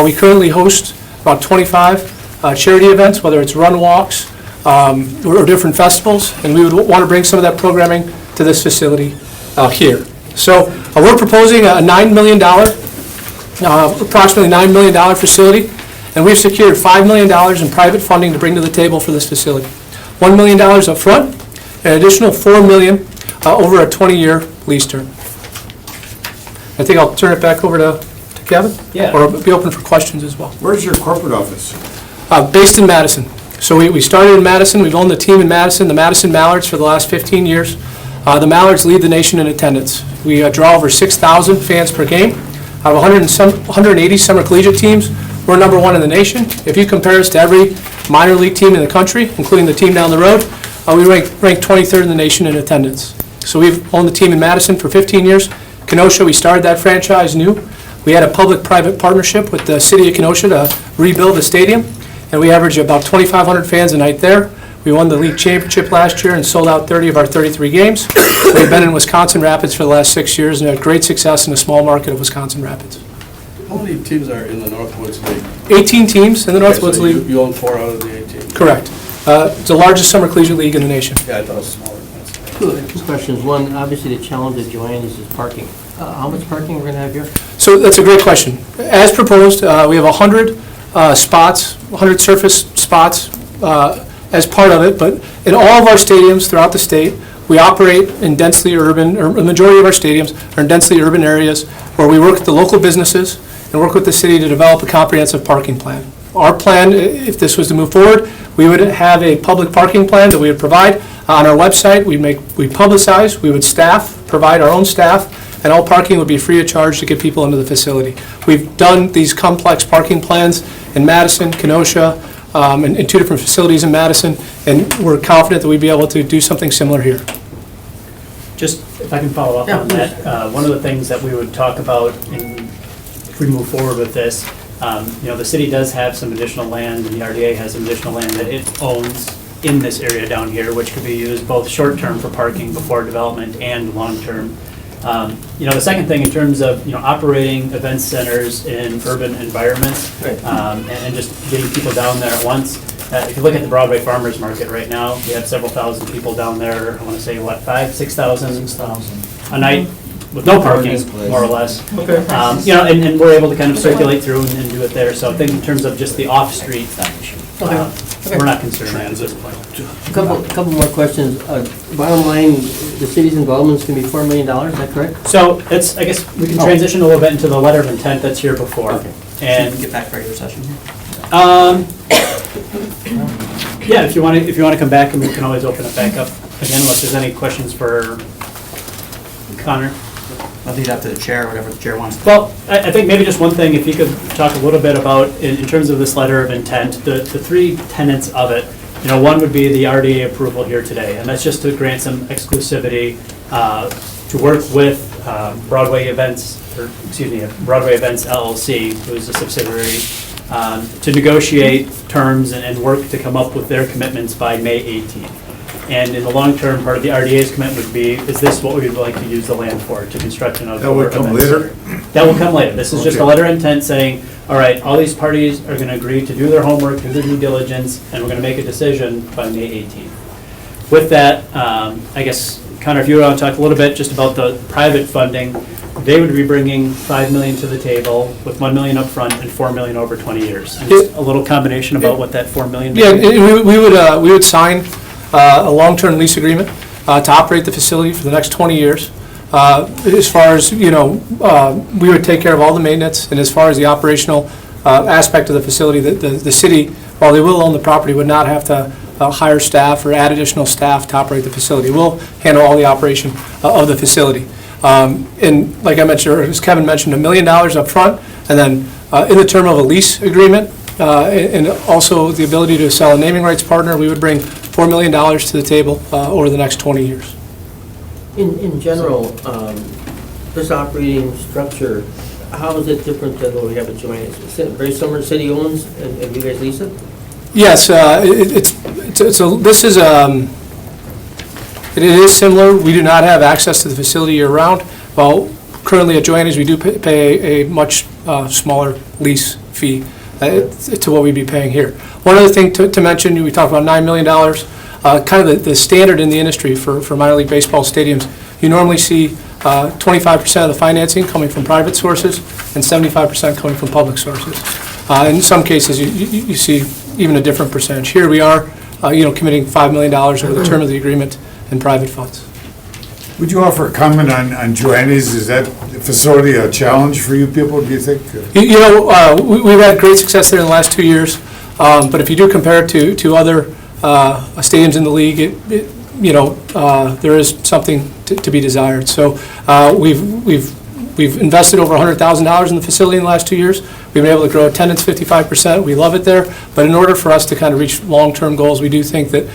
we currently host about 25 charity events, whether it's run walks or different festivals, and we would want to bring some of that programming to this facility here. So we're proposing a $9 million, approximately $9 million facility, and we've secured $5 million in private funding to bring to the table for this facility. $1 million up front, and an additional $4 million over a 20-year lease term. I think I'll turn it back over to Kevin. Yeah. Or be open for questions as well. Where's your corporate office? Based in Madison. So we started in Madison. We've owned the team in Madison, the Madison Mallards, for the last 15 years. The Mallards lead the nation in attendance. We draw over 6,000 fans per game. Out of 180 summer collegiate teams, we're number one in the nation. If you compare us to every minor league team in the country, including the team down the road, we rank 23rd in the nation in attendance. So we've owned the team in Madison for 15 years. Kenosha, we started that franchise new. We had a public-private partnership with the city of Kenosha to rebuild the stadium. and we average about 2,500 fans a night there. We won the league championship last year and sold out 30 of our 33 games. We've been in Wisconsin Rapids for the last 6 years and had great success in the small market of Wisconsin Rapids. How many teams are in the Northwoods League? 18 teams in the Okay, Northwoods so League. You own 4 out of the 18? Correct. It's the largest summer collegiate league in the nation. Yeah, I thought it was smaller. Two questions. One, obviously the challenge of Joanne's is parking. How much parking we're gonna have here? So that's a great question. As proposed, we have 100 spots, 100 surface spots as part of it, but in all of our stadiums throughout the state, we operate in densely urban, or the majority of our stadiums are in densely urban areas where we work with the local businesses and work with the city to develop a comprehensive parking plan. Our plan, if this was to move forward, we would have a public parking plan that we would provide on our website. We publicize, we would provide our own staff, and all parking would be free of charge to get people into the facility. We've done these complex parking plans in Madison, Kenosha, in 2 different facilities in Madison, and we're confident that we'd be able to do something similar here. Just, if I can follow up on that, one of the things that we would talk about if we move forward with this, the city does have some additional land, and the RDA has some additional land that it owns in this area down here, which could be used both short-term for parking before development and long-term. The second thing in terms of, operating event centers in urban environments, and just getting people down there at once. If you look at the Broadway Farmers Market right now, we have several thousand people down there, I want to say, 5,000, 6,000 a night with no parking, more or less. Okay. And we're able to kind of circulate through and do it there. So I think in terms of just the off-street, we're not concerned at this point. Couple more questions. Bottom line, the city's involvement is going to be $4 million, is that correct? So I guess we can transition a little bit into the letter of intent that's here before. Okay. And Should we get back to regular session here? Yeah, if you want to come back, and we can always open it back up again, unless there's any questions for Connor. I'll leave that to the chair, whatever the chair wants. Well, I think maybe just one thing, if you could talk a little bit about, in terms of this letter of intent, the 3 tenets of it. One would be the RDA approval here today, and that's just to grant some exclusivity to work with Broadway Events LLC, who is a subsidiary, to negotiate terms and work to come up with their commitments by May 18th. And in the long term, part of the RDA's commitment would be, is this what we would like to use the land for, to construct an outdoor event? That would come later? That will come later. This is just a letter of intent saying, all right, all these parties are going to agree to do their homework, do their due diligence, and we're going to make a decision by May 18th. With that, I guess, Connor, if you want to talk a little bit just about the private funding, they would be bringing $5 million to the table with $1 million up front and $4 million over 20 years. And just a little combination about what that $4 million Yeah, we would sign a long-term lease agreement to operate the facility for the next 20 years. As far as, we would take care of all the maintenance, and as far as the operational aspect of the facility, the city, while they will own the property, would not have to hire staff or add additional staff to operate the facility. We'll handle all the operation of the facility. And like I mentioned, or as Kevin mentioned, $1 million up front, and then in the term of a lease agreement, and also the ability to sell a naming rights partner, we would bring $4 million to the table over the next 20 years. In general, this operating structure, how is it different than what we have at Joanne's? Is it very similar, city owns, and you guys lease it? Yes, it is similar. We do not have access to the facility year-round. Well, currently at Joanne's, we do pay a much smaller lease fee to what we'd be paying here. One other thing to mention, we talked about $9 million, kind of the standard in the industry for minor league baseball stadiums. You normally see 25% of the financing coming from private sources and 75% coming from public sources. In some cases, you see even a different percentage. Here we are, committing $5 million over the term of the agreement in private funds. Would you offer a comment on Joanne's? Is that facility a challenge for you people, do you think? We've had great success there in the last 2 years, but if you do compare it to other stadiums in the league, there is something to be desired. So we've invested over $100,000 in the facility in the last 2 years. We've been able to grow attendance 55%. We love it there, but in order for us to kind of reach long-term goals, we do think that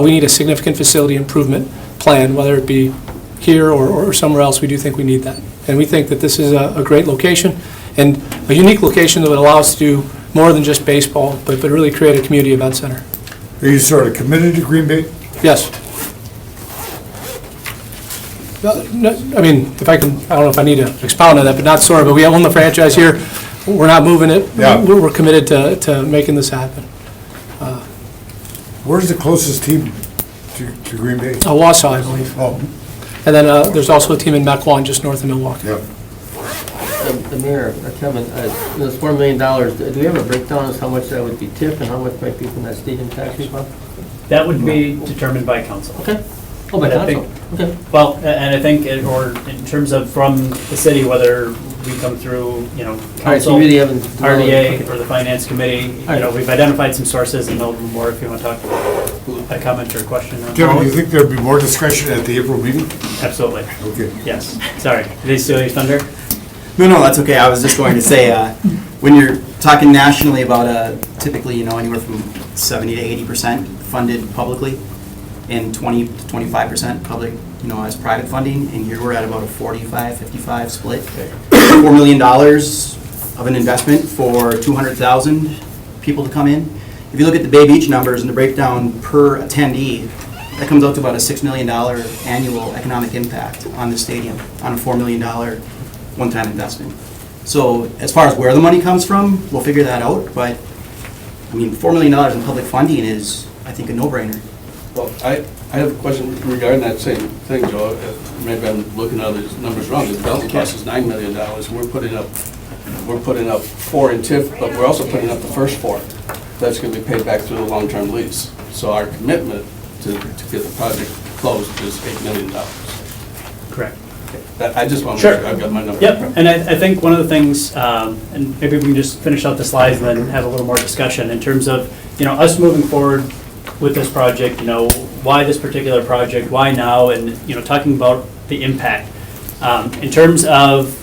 we need a significant facility improvement plan, whether it be here or somewhere else. We do think we need that. And we think that this is a great location and a unique location that would allow us to more than just baseball, but really create a community event center. Are you sort of committed to Green Bay? Yes. No, I mean, if I can, I don't know if I need to expound on that, but not sort of, but we own the franchise here. We're not moving it. Yeah. We're committed to making this happen. Where's the closest team to Green Bay? Wausau, I believe. Oh, And then there's also a team in Mequon, just north of Milwaukee. yeah. The mayor, Kevin, this $4 million, do we have a breakdown as how much that would be TIF and how much might be from that stadium tax refund? That would be determined by council. Okay. Oh, by But I council, okay. Well, and I think, or in terms of from the city, whether we come through, you know, All right, so council, you really haven't. RDA, or the finance committee, you All know, right. we've identified some sources, and there'll be more if you want to talk, a comment or a question on Kevin, do you think there'd be more discussion at the April meeting? Absolutely, Okay. yes. Sorry, did they steal your thunder? No, that's okay. I was just going to say, when you're talking nationally about typically, you know, anywhere from 70 to 80% funded publicly and 20 to 25% public, you know, as private funding, and here we're at about a 45-55 split. $4 million of an investment for 200,000 people to come in. If you look at the Bay Beach numbers and the breakdown per attendee, that comes out to about a $6 million annual economic impact on the stadium, on a $4 million one-time investment. So as far as where the money comes from, we'll figure that out, but, I mean, $4 million in public funding is, I think, a no-brainer. Well, I have a question regarding that same thing, Joe. Maybe I'm looking at these numbers wrong. The development cost is $9 million. We're putting up 4 in TIF, but we're also putting up the first 4. That's going to be paid back through the long-term lease. So our commitment to get the project closed is $8 million. Correct. I just want to Sure. make sure I've got my number. Yep, and I think one of the things, and maybe we can just finish out the slides and then have a little more discussion in terms of, you know, us moving forward with this project, you know, why this particular project, why now, and, you know, talking about the impact. In terms of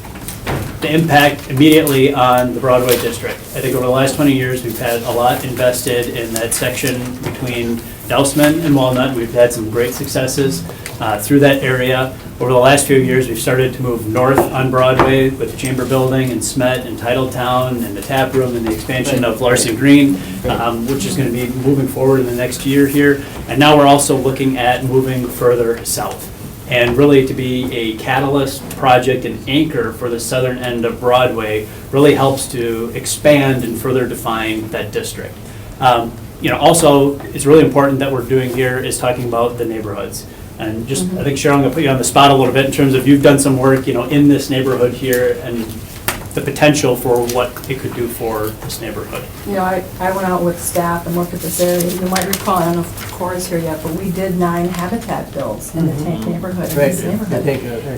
the impact immediately on the Broadway district, I think over the last 20 years, we've had a lot invested in that section between Dousman and Walnut. We've had some great successes through that area. Over the last few years, we've started to move north on Broadway with the Chamber Building and Smet and Titletown and the Tap Room and the expansion of Larson Green, which is going to be moving forward in the next year here. And now we're also looking at moving further south. And really to be a catalyst project and anchor for the southern end of Broadway really helps to expand and further define that district. You know, also, it's really important that we're doing here is talking about the neighborhoods. And just, I think Cheryl, I'm gonna put you on the spot a little bit in terms of you've done some work, you know, in this neighborhood here and the potential for what it could do for this neighborhood. You know, I went out with staff and looked at this area. You might recall, I don't know if Cora's here yet, but we did 9 habitat builds in the Tank neighborhood, in this neighborhood.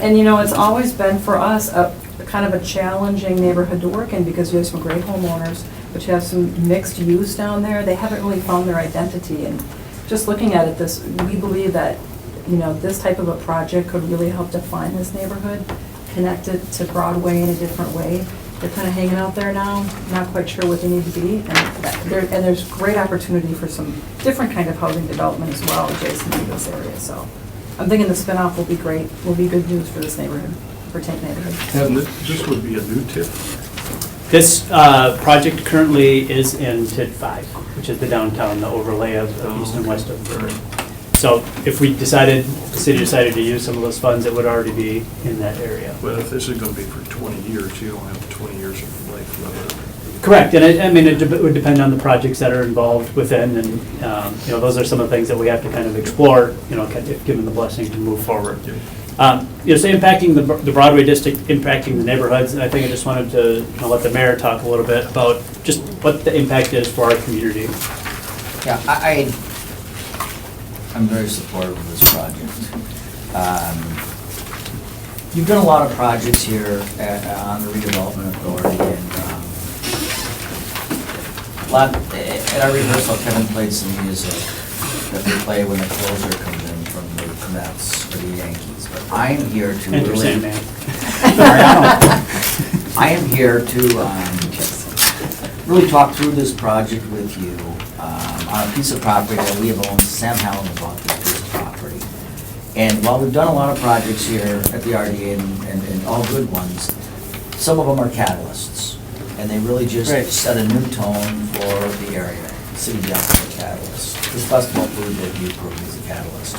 And you know, it's always been for us a kind of a challenging neighborhood to work in because you have some great homeowners, but you have some mixed use down there. They haven't really found their identity. And just looking at it, we believe that, you know, this type of a project could really help define this neighborhood, connect it to Broadway in a different way. They're kind of hanging out there now, not quite sure what they need to be. And there's great opportunity for some different kind of housing development as well adjacent to this area. So I'm thinking the spinoff will be great, will be good news for this neighborhood, for Tank neighborhood. And this would be a new TIF? This project currently is in TID 5, which is the downtown, the overlay of east and west of Brewery. So if the city decided to use some of those funds, it would already be in that area. But if this is going to be for 20 years, you don't have 20 years of life left. Correct, and it would depend on the projects that are involved within, and, you know, those are some of the things that we have to kind of explore, you know, if given the blessing to move forward. You know, so impacting the Broadway district, impacting the neighborhoods, and I think I just wanted to, you know, let the mayor talk a little bit about just what the impact is for our community. Yeah, I'm very supportive of this project. You've done a lot of projects here on the Redevelopment Authority, and at our rehearsal, Kevin played some music that they play when the closer comes in from the Mets or the Yankees. But I am here to Interesting, man. I am here to really talk through this project with you on a piece of property that we have owned. Sam Hallam bought this piece of property. And while we've done a lot of projects here at the RDA and all good ones, some of them are catalysts. and they really just Right. set a new tone for the area. The city council is a catalyst. This festival food that you approved is a catalyst.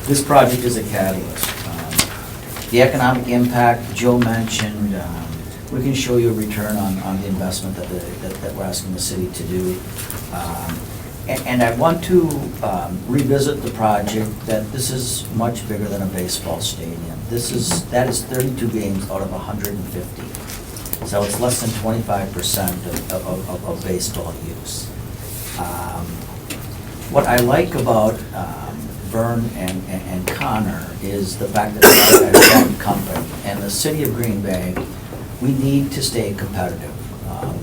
This project is a catalyst. The economic impact, Joe mentioned, we can show you a return on the investment that we're asking the city to do. And I want to revisit the project, that this is much bigger than a baseball stadium. That is 32 games out of 150. So it's less than 25% of baseball use. What I like about Vern and Connor is the fact that they're a one company. And the city of Green Bay, we need to stay competitive.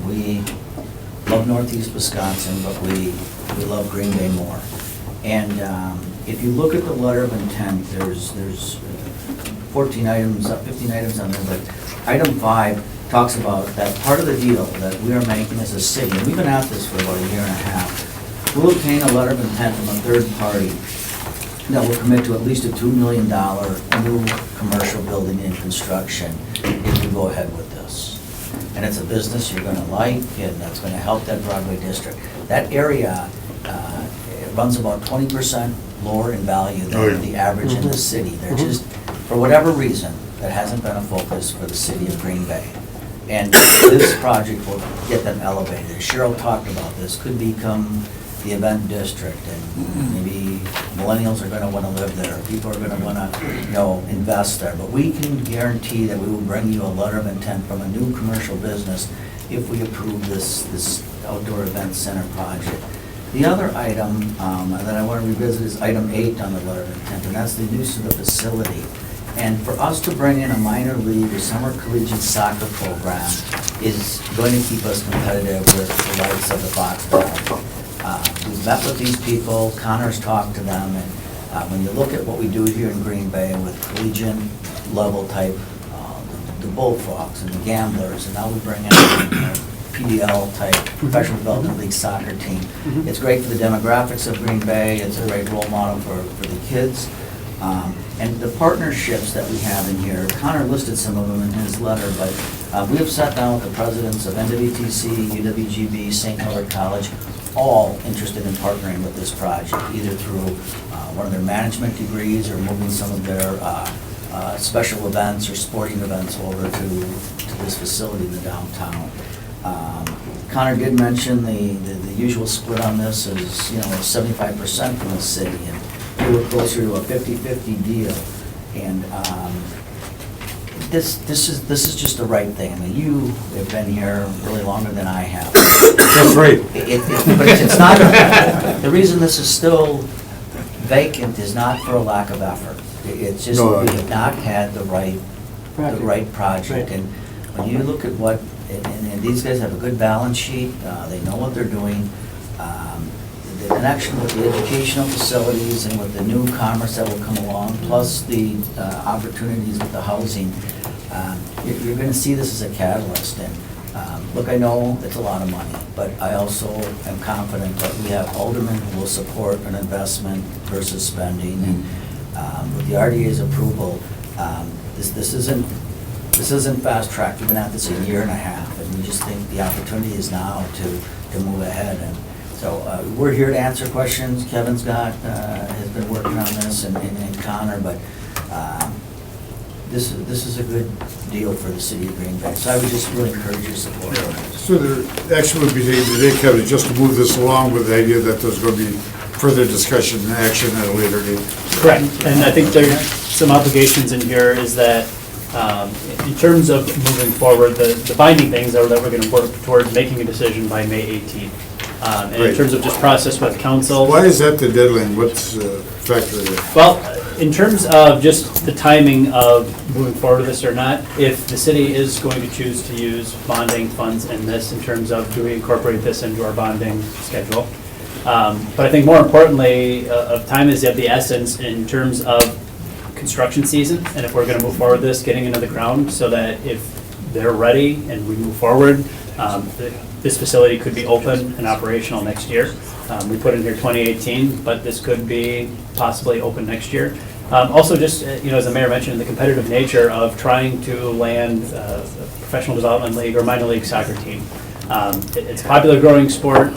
We love Northeast Wisconsin, but we love Green Bay more. And if you look at the letter of intent, there's 14 items, 15 items on there, but item 5 talks about that part of the deal that we are making as a city, and we've been at this for about a year and a half. We'll obtain a letter of intent from a third party that will commit to at least a $2 million new commercial building in construction if you go ahead with this. And it's a business you're gonna like, and that's gonna help that Broadway district. That area, it runs about 20% lower in value than the average in the city. They're just, for whatever reason, that hasn't been a focus for the city of Green Bay. And this project will get them elevated. Cheryl talked about this, could become the event district, and maybe millennials are gonna wanna live there, people are gonna wanna, invest there. But we can guarantee that we will bring you a letter of intent from a new commercial business if we approve this outdoor event center project. The other item that I wanna revisit is item 8 on the letter of intent, and that's the use of the facility. And for us to bring in a minor league or summer collegiate soccer program is going to keep us competitive with the likes of the Foxborough. We've met with these people, Connor's talked to them, and when you look at what we do here in Green Bay with collegiate level type, the Bullfrogs and the Gamblers, and now we bring in PDL type, Professional Development League soccer team. It's great for the demographics of Green Bay, it's a great role model for the kids. And the partnerships that we have in here, Connor listed some of them in his letter, but we have sat down with the presidents of NWTC, UWGB, St. Howard College, all interested in partnering with this project, either through one of their management degrees or moving some of their special events or sporting events over to this facility in the downtown. Connor did mention the usual split on this is, 75% from the city, and we were closer to a 50-50 deal. And this is just the right thing. I mean, you have been here really longer than I have. That's right. But it's not, the reason this is still vacant is not for a lack of effort. It's just we have not had the right project. And when you look at what, and these guys have a good balance sheet, they know what they're doing. The connection with the educational facilities and with the new commerce that will come along, plus the opportunities with the housing, you're going to see this as a catalyst. And look, I know it's a lot of money, but I also am confident that we have aldermen who will support an investment versus spending. And with the RDA's approval, this isn't fast track. We've been at this a year and a half, and we just think the opportunity is now to move ahead. And so we're here to answer questions. Kevin's has been working on this, and Connor, but this is a good deal for the city of Green Bay. So I would just really encourage your support. So the action would be taken today, Kevin, just to move this along with the idea that there's going to be further discussion and action at a later date. Correct, and I think there's some obligations in here is that in terms of moving forward, the binding things are that we're going to work towards making a decision by May 18th. And in terms of just process with council. Why is that the deadline? What's the factor there? Well, in terms of just the timing of moving forward with this or not, if the city is going to choose to use bonding funds in this, in terms of do we incorporate this into our bonding schedule. But I think more importantly, of time is of the essence in terms of construction season, and if we're going to move forward with this, getting into the ground so that if they're ready and we move forward, this facility could be open and operational next year. We put in here 2018, but this could be possibly open next year. Also, just, as the mayor mentioned, the competitive nature of trying to land a professional development league or minor league soccer team. It's a popular growing sport.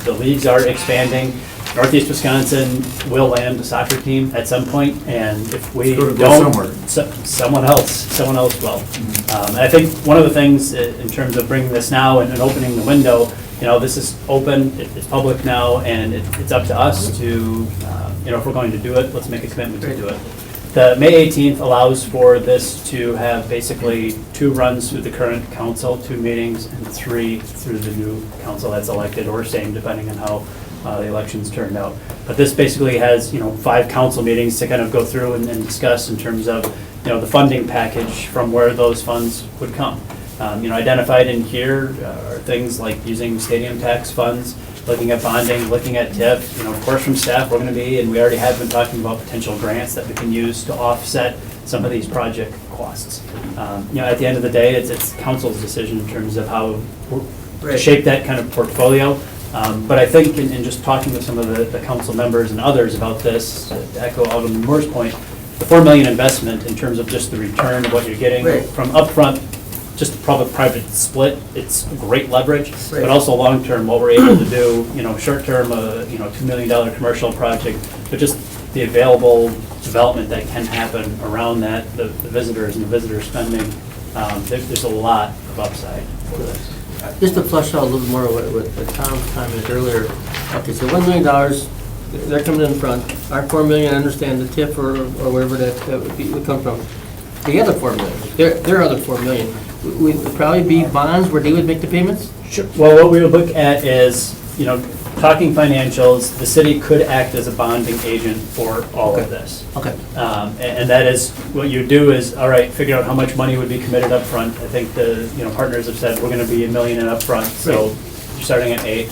The leagues are expanding. Northeast Wisconsin will land a soccer team at some point, and if we It's gonna go don't, somewhere. someone else will. And I think one of the things in terms of bringing this now and opening the window, this is open, it's public now, and it's up to us to, if we're going to do it, let's make a commitment to do it. The May 18th allows for this to have basically 2 runs through the current council, 2 meetings, and 3 through the new council that's elected, or same, depending on how the elections turned out. But this basically has, 5 council meetings to kind of go through and discuss in terms of, the funding package from where those funds would come. Identified in here are things like using stadium tax funds, looking at bonding, looking at TIF. Of course, from staff, we're going to be, and we already have been talking about potential grants that we can use to offset some of these project costs. At the end of the day, it's council's decision in terms of how to shape that kind of portfolio. But I think in just talking with some of the council members and others about this, to echo Alderman Moore's point, the $4 million investment in terms of just the return of what you're getting from upfront, just the public-private split, it's great leverage, but also long-term, what we're able to do, short-term, $2 million commercial project, but just the available development that can happen around that, the visitors and the visitor spending, there's a lot of upside for this. Just to flush out a little more what Tom's comment earlier. Okay, so $1 million, they're coming in front. Our $4 million, I understand the TIF or wherever that would come from. The other $4 million, their other $4 million, would probably be bonds where they would make the payments? Sure. Well, what we would look at is, talking financials, the city could act as a bonding agent for all of this. Okay. And that is, what you do is, all right, figure out how much money would be committed up front. I think the, partners have said, we're gonna be $1 million in upfront, so you're starting at 8,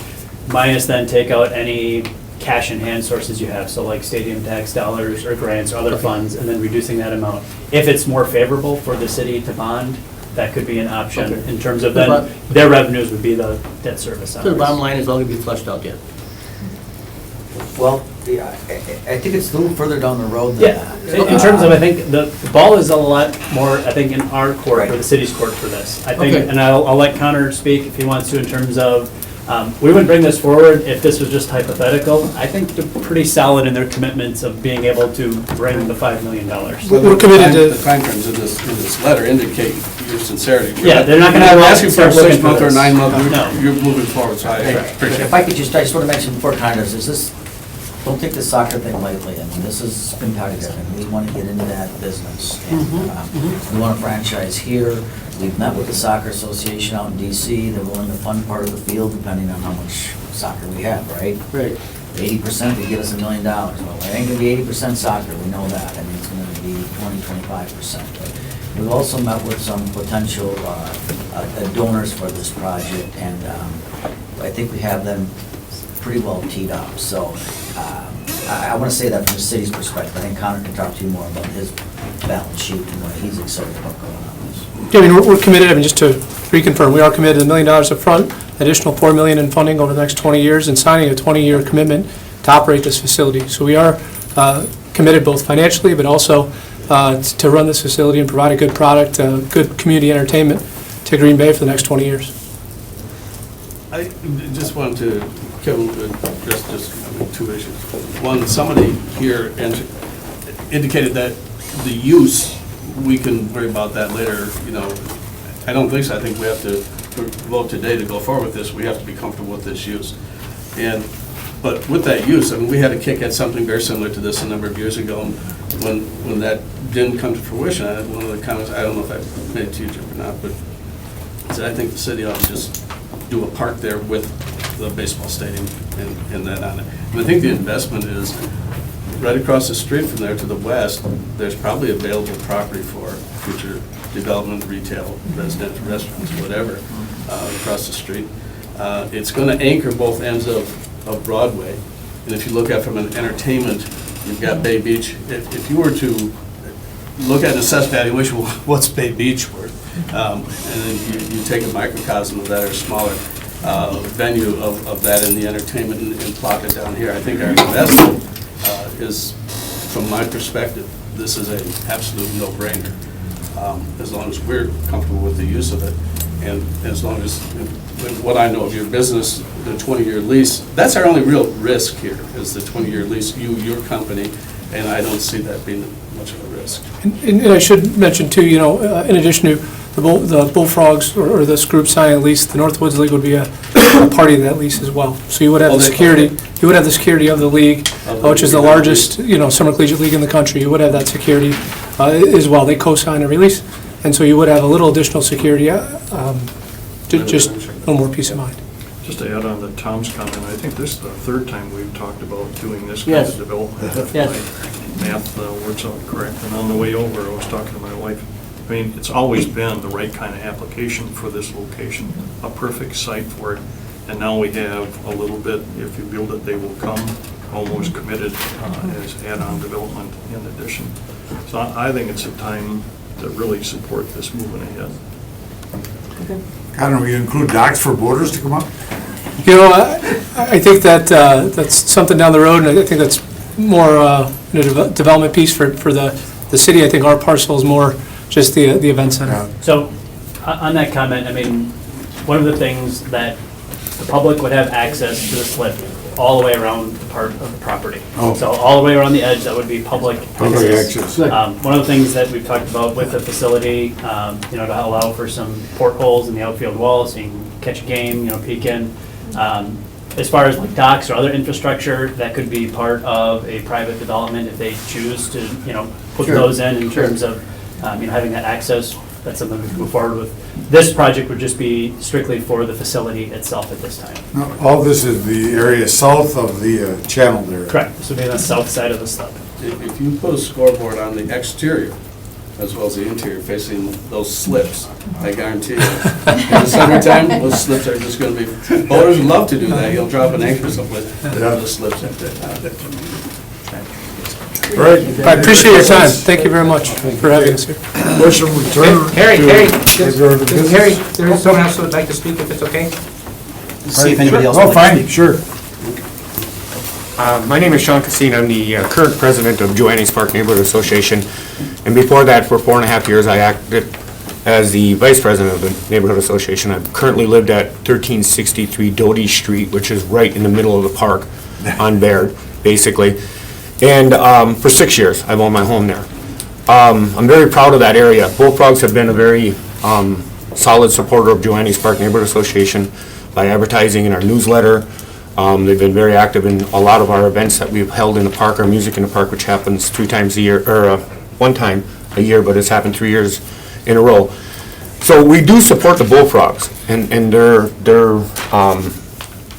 minus then take out any cash in hand sources you have, so like stadium tax dollars or grants or other funds, and then reducing that amount. If it's more favorable for the city to bond, that could be an option in terms of then their revenues would be the debt service. So the bottom line is all going to be flushed out yet? Well, yeah, I think it's a little further down the road than that. In terms of, I think, the ball is a lot more, I think, in our court, or the city's court for this. I think, and I'll let Connor speak if he wants to in terms of, we wouldn't bring this forward if this was just hypothetical. I think they're pretty solid in their commitments of being able to bring the $5 million. We're committed to. The timeframes in this letter indicate your sincerity. Yeah, they're not going to ask you for a 6-month or 9-month, No. you're moving forward, so I appreciate it. If I could just, I sort of mentioned before, kind of, is this, don't take the soccer thing lightly. I mean, this is competitive, and we want to get into that business. And we want to franchise here. We've met with the Soccer Association out in DC. They're willing to fund part of the field depending on how much soccer we have, right? Right. 80%, they give us $1 million. Well, it ain't gonna be 80% soccer, we know that. I mean, it's gonna be 20-25%. But we've also met with some potential donors for this project, and I think we have them pretty well teed up. So I want to say that from the city's perspective. I think Connor can talk to you more about his balance sheet and what he's excited about going on this. Yeah, I mean, we're committed, just to reconfirm, we are committed to $1 million up front, additional $4 million in funding over the next 20 years, and signing a 20-year commitment to operate this facility. So we are committed both financially, but also to run this facility and provide a good product, good community entertainment to Green Bay for the next 20 years. I just wanted to, Kevin, address two issues. One, somebody here indicated that the use, we can worry about that later, I don't think so. I think we have to vote today to go forward with this. We have to be comfortable with this use. But with that use, I mean, we had a kick at something very similar to this a number of years ago, when that didn't come to fruition. One of the comments, I don't know if I made it to you, Jim, or not, but I think the city ought to just do a park there with the baseball stadium and that on it. And I think the investment is right across the street from there to the west. There's probably available property for future development, retail, residential, restaurants, whatever, across the street. It's going to anchor both ends of Broadway. And if you look at from an entertainment, you've got Bay Beach. If you were to look at an assessed valuation, what's Bay Beach worth? And then you take a microcosm of that or smaller venue of that in the entertainment and plop it down here. I think our investment is from my perspective, this is an absolute no-brainer. As long as we're comfortable with the use of it, and as long as, with what I know of your business, the 20-year lease, that's our only real risk here, is the 20-year lease, your company, and I don't see that being much of a risk. And I should mention too, in addition to the Bullfrogs or this group signing a lease, the Northwoods League would be a party to that lease as well. So you would have the security, of the league, which is the largest, summer collegiate league in the country. You would have that security as well. They co-sign every lease, and so you would have a little additional security, just a little more peace of mind. Just to add on to Tom's comment, I think this is the third time we've talked about doing this kind of development. Yes. My math works out correct, and on the way over, I was talking to my wife. I mean, it's always been the right kind of application for this location, a perfect site for it, and now we have a little bit, if you build it, they will come, almost committed as add-on development in addition. So I think it's a time to really support this moving ahead. I don't know, you include docks for boaters to come up? I think that's something down the road, and I think that's more a development piece for the city. I think our parcel is more just the event center. So, on that comment, I mean, one of the things that the public would have access to the slip all the way around the part of the property. Oh. So all the way around the edge, that would be public access. Access. One of the things that we've talked about with the facility, to allow for some portholes in the outfield wall, so you can catch a game, peek in. As far as like docks or other infrastructure, that could be part of a private development if they choose to, put those in terms of, having that access. That's something we can move forward with. This project would just be strictly for the facility itself at this time. No, all this is the area south of the channel there. Correct. This would be on the south side of the stub. If you put a scoreboard on the exterior, as well as the interior, facing those slips, I guarantee you, in the summertime, those slips are just gonna be, boaters would love to do that, you'll drop an anchor someplace, those slips up there. Right. I appreciate your time. Thank you very much for having us here. Motion return. Harry, to- Harry, there is someone else who would like to speak, if it's okay? See if anybody else Oh, would like to fine, speak. sure. My name is Sean Cassine. I'm the current president of Joannes Park Neighborhood Association. And before that, for 4.5 years, I acted as the vice president of the Neighborhood Association. I've currently lived at 1363 Doty Street, which is right in the middle of the park on Baird, basically. And for 6 years, I've owned my home there. I'm very proud of that area. Bullfrogs have been a very solid supporter of Joannes Park Neighborhood Association by advertising in our newsletter. They've been very active in a lot of our events that we've held in the park, our Music in the Park, which happens 3 times a year, or 1 time a year, but it's happened 3 years in a row. So we do support the Bullfrogs and their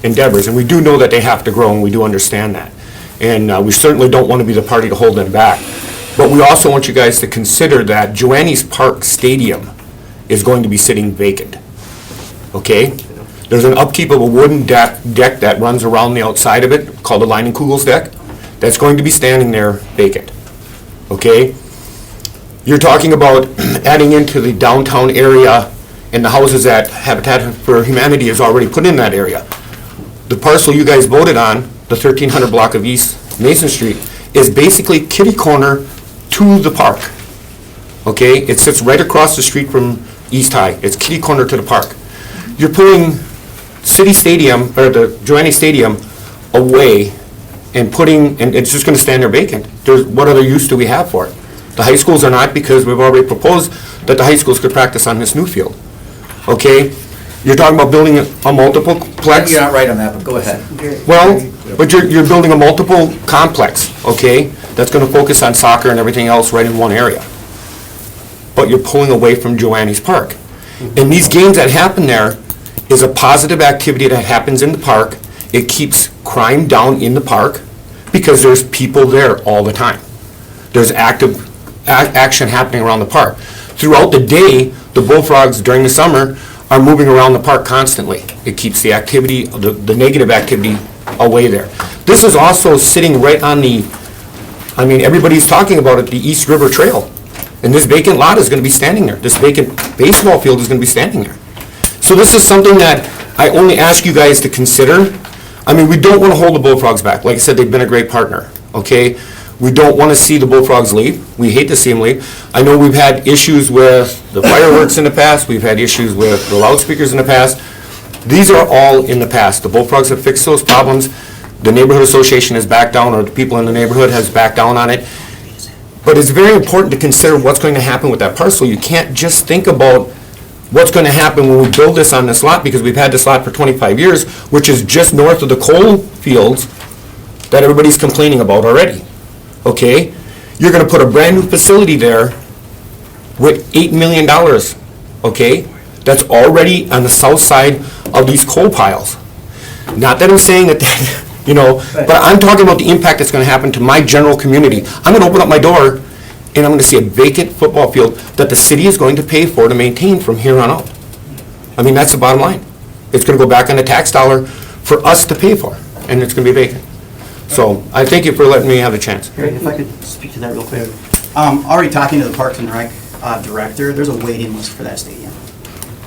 endeavors, and we do know that they have to grow, and we do understand that. And we certainly don't want to be the party to hold them back. But we also want you guys to consider that Joannes Park Stadium is going to be sitting vacant. Okay? There's an upkeep of a wooden deck that runs around the outside of it, called the Leinenkugel's deck, that's going to be standing there vacant. Okay? You're talking about adding into the downtown area and the houses that Habitat for Humanity has already put in that area. The parcel you guys voted on, the 1300 block of East Mason Street, is basically kitty corner to the park. Okay? It sits right across the street from East High. It's kitty corner to the park. You're pulling City Stadium, or the Joannes Stadium, away and it's just going to stand there vacant. What other use do we have for it? The high schools are not, because we've already proposed that the high schools could practice on this new field. Okay? You're talking about building a multiplex? You're not right on that, but go ahead. Well, but you're building a multiple complex, okay? That's going to focus on soccer and everything else right in one area. But you're pulling away from Joannes Park. And these games that happen there is a positive activity that happens in the park. It keeps crime down in the park because there's people there all the time. There's active action happening around the park. Throughout the day, the Bullfrogs during the summer are moving around the park constantly. It keeps the activity, the negative activity away there. This is also sitting right on everybody's talking about it, the East River Trail. And this vacant lot is going to be standing there. This vacant baseball field is going to be standing there. So this is something that I only ask you guys to consider. We don't want to hold the Bullfrogs back. Like I said, they've been a great partner, okay? We don't want to see the Bullfrogs leave. We hate to see them leave. I know we've had issues with the fireworks in the past, we've had issues with the loudspeakers in the past. These are all in the past. The Bullfrogs have fixed those problems. The neighborhood association has backed down, or the people in the neighborhood has backed down on it. But it's very important to consider what's going to happen with that parcel. You can't just think about what's going to happen when we build this on this lot, because we've had this lot for 25 years, which is just north of the coal fields that everybody's complaining about already, okay? You're going to put a brand-new facility there with $8 million, okay? That's already on the south side of these coal piles. Not that I'm saying that, you know, but I'm talking about the impact that's going to happen to my general community. I'm going to open up my door, and I'm going to see a vacant football field that the city is going to pay for to maintain from here on out. I mean, that's the bottom line. It's going to go back on the tax dollar for us to pay for, and it's going to be vacant. So I thank you for letting me have a chance. If I could speak to that real quick. Already talking to the Parks and Rec director, there's a waiting list for that stadium.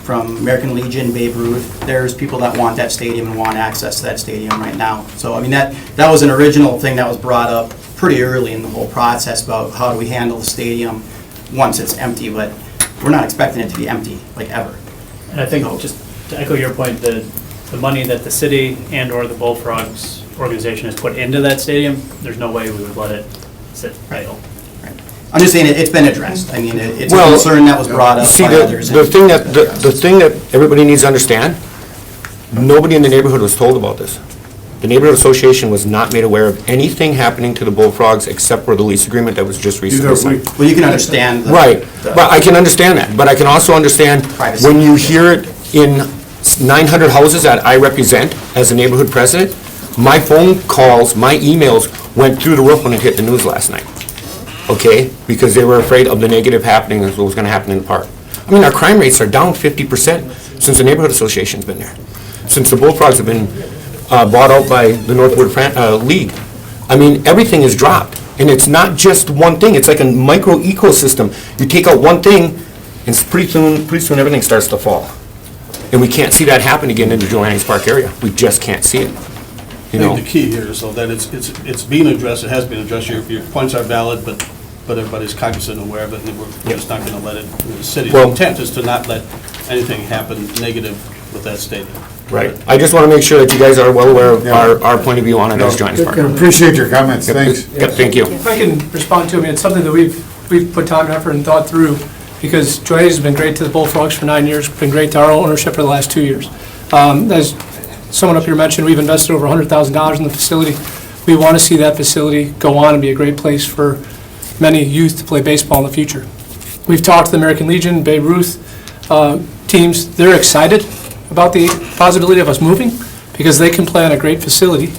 From American Legion, Babe Ruth, there's people that want that stadium and want access to that stadium right now. So, I mean, that was an original thing that was brought up pretty early in the whole process about how do we handle the stadium once it's empty, but we're not expecting it to be empty, like, ever. And I think, just to echo your point, the money that the city and/or the Bullfrogs organization has put into that stadium, there's no way we would let it sit idle. I'm just saying it's been addressed. I mean, it's a Well, concern that was brought up See, by others. the thing that everybody needs to understand, nobody in the neighborhood was told about this. The neighborhood association was not made aware of anything happening to the Bullfrogs except for the lease agreement that was just recently signed. Well, you can understand. Right, but I can understand that, but I can also understand Privacy. when you hear it in 900 houses that I represent as a neighborhood president, my phone calls, my emails went through the roof when it hit the news last night, okay? Because they were afraid of the negative happening of what was gonna happen in the park. I mean, our crime rates are down 50% since the neighborhood association's been there, since the Bullfrogs have been bought out by the Northwood League. I mean, everything has dropped, and it's not just one thing, it's like a micro ecosystem. You take out one thing, and pretty soon everything starts to fall. And we can't see that happen again in the Joannes Park area. We just can't see it. I think the key here is so that it's being addressed, it has been addressed, your points are valid, but everybody's cognizant and aware of it, and we're just not gonna let it, the city's intent is to not let anything happen negative with that stadium. Right. I just want to make sure that you guys are well aware of our point of view on it as Joannes Park. Appreciate your comments, thanks. Yep, thank you. If I can respond to it, I mean, it's something that we've put time and effort and thought through, because Joannes has been great to the Bullfrogs for 9 years, been great to our ownership for the last 2 years. As someone up here mentioned, we've invested over $100,000 in the facility. We want to see that facility go on and be a great place for many youth to play baseball in the future. We've talked to the American Legion, Babe Ruth teams. They're excited about the possibility of us moving, because they can play on a great facility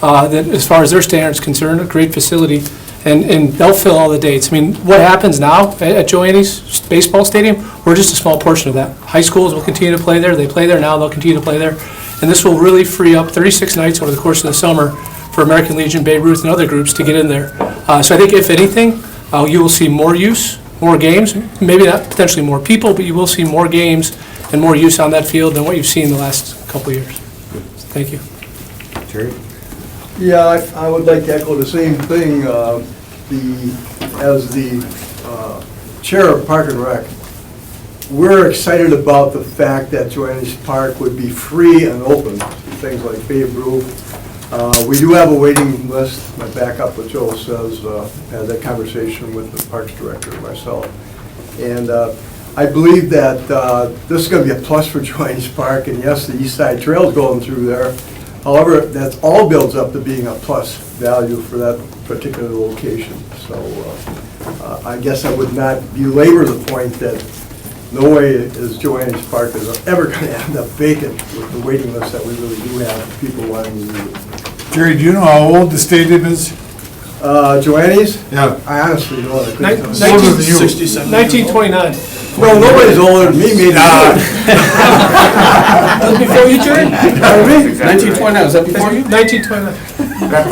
that, as far as their standards concerned, a great facility, and they'll fill all the dates. I mean, what happens now at Joannes Baseball Stadium, we're just a small portion of that. High schools will continue to play there. They play there now. They'll continue to play there. And this will really free up 36 nights over the course of the summer for American Legion, Babe Ruth, and other groups to get in there. So I think, if anything, you will see more use, more games, maybe not potentially more people, but you will see more games and more use on that field than what you've seen the last couple of years. Thank you. Jerry? Yeah, I would like to echo the same thing. As the chair of Park and Rec, we're excited about the fact that Joannes Park would be free and open to things like Babe Ruth. We do have a waiting list. My backup, what Joe says, had that conversation with the Parks Director and myself. And I believe that this is going to be a plus for Joannes Park, and yes, the East Side Trail's going through there. However, that all builds up to being a plus value for that particular location. So I guess I would not belabor the point that no way is Joannes Park is ever going to end up vacant with the waiting list that we really do have for people wanting to use it. Jerry, do you know how old the stadium is? Joannes? Yeah. I honestly don't. 1929. No, nobody's older than me, maybe. That was before you, Jerry? 1929, is that before you? 1929. That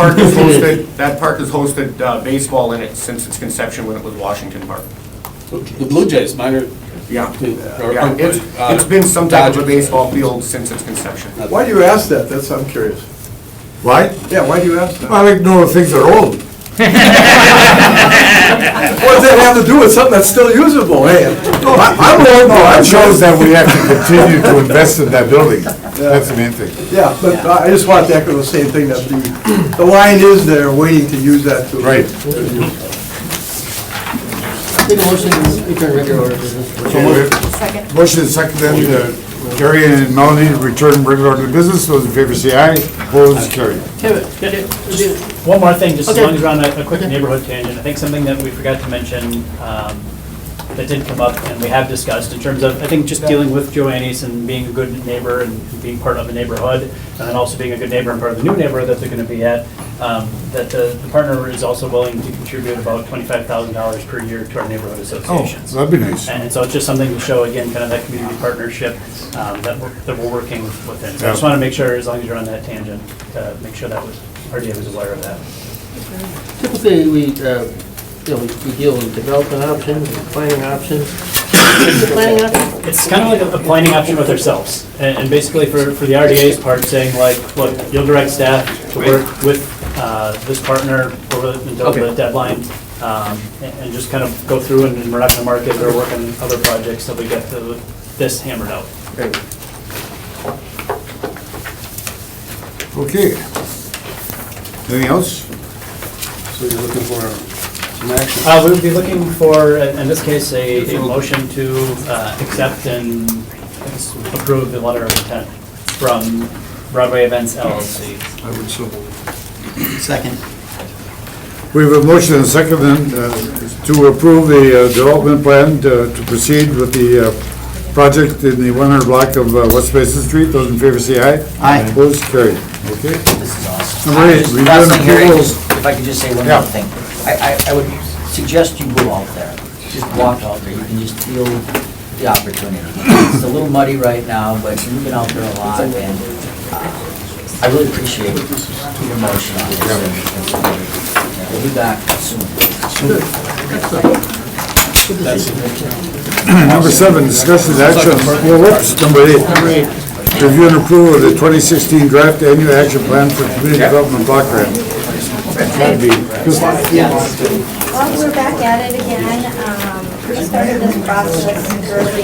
park has hosted baseball in it since its conception when it was Washington Park. The Blue Jays, minor. Yeah. It's been some type of a baseball field since its conception. Why do you ask that? I'm curious. Why? Yeah, why do you ask that? I like to know if things are old. What does that have to do with something that's still usable, hey? I'm willing No, to. it shows that we have to continue to invest in that building. That's the main thing. Yeah, but I just want to echo the same thing, that the line is there waiting to use that. Right. Take a motion to return regular order business. Second. Motion is second then, Gary and Melanie to return regular order to business. Those in favor say aye. Opposed, carried. Kevin, One more thing, just as Okay. long as we're on a quick neighborhood tangent, I think something that we forgot to mention that did come up and we have discussed in terms of, I think, just dealing with Joanne's and being a good neighbor and being part of a neighborhood, and then also being a good neighbor and part of the new neighborhood that they're gonna be at, that the partner is also willing to contribute about $25,000 per year to our neighborhood Oh, associations. that'd be nice. And so it's just something to show, again, kind of that community partnership that we're working within. So I just want to make sure, as long as you're on that tangent, make sure that RDA was aware of that. typically, we deal with development options and planning options. What's the planning option? It's kind of like a planning option with ourselves. And basically for the RDA's part, saying like, look, you'll direct staff to work with this partner until the deadline, and just kind of go through and we're not going to market or work on other projects till we get this hammered out. Great. Okay. Anything else? So you're looking for some action? We would be looking for, in this case, a motion to accept and I guess, approve the letter of intent from Broadway Events LLC. I would so move. Second. We have a motion and a second then to approve the development plan to proceed with the project in the 100 block of West Mason Street. Those in favor say aye. Aye. Opposed, carried. Okay. This is awesome. Number 8, review and approval. If I could just say one Yeah. more thing. I would suggest you go out there, just walk out there, you can just feel the opportunity. It's a little muddy right now, but you've been out there a lot, and I really appreciate your motion on this. We'll be back soon. Number 7, discussion and action. Well, whoops, number 8. Review and approval of the 2016 draft annual action plan for community development block grant. That'd be, Well, we're back at it again. We started this process early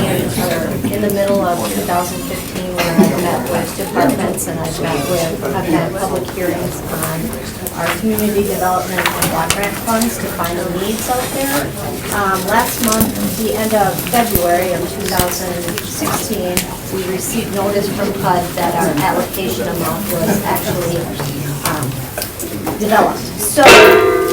in the middle of 2015 where I met with departments and I've had public hearings on our community development and block grant funds to find the needs out there. Last month, the end of February of 2016, we received notice from HUD that our allocation amount was actually developed. So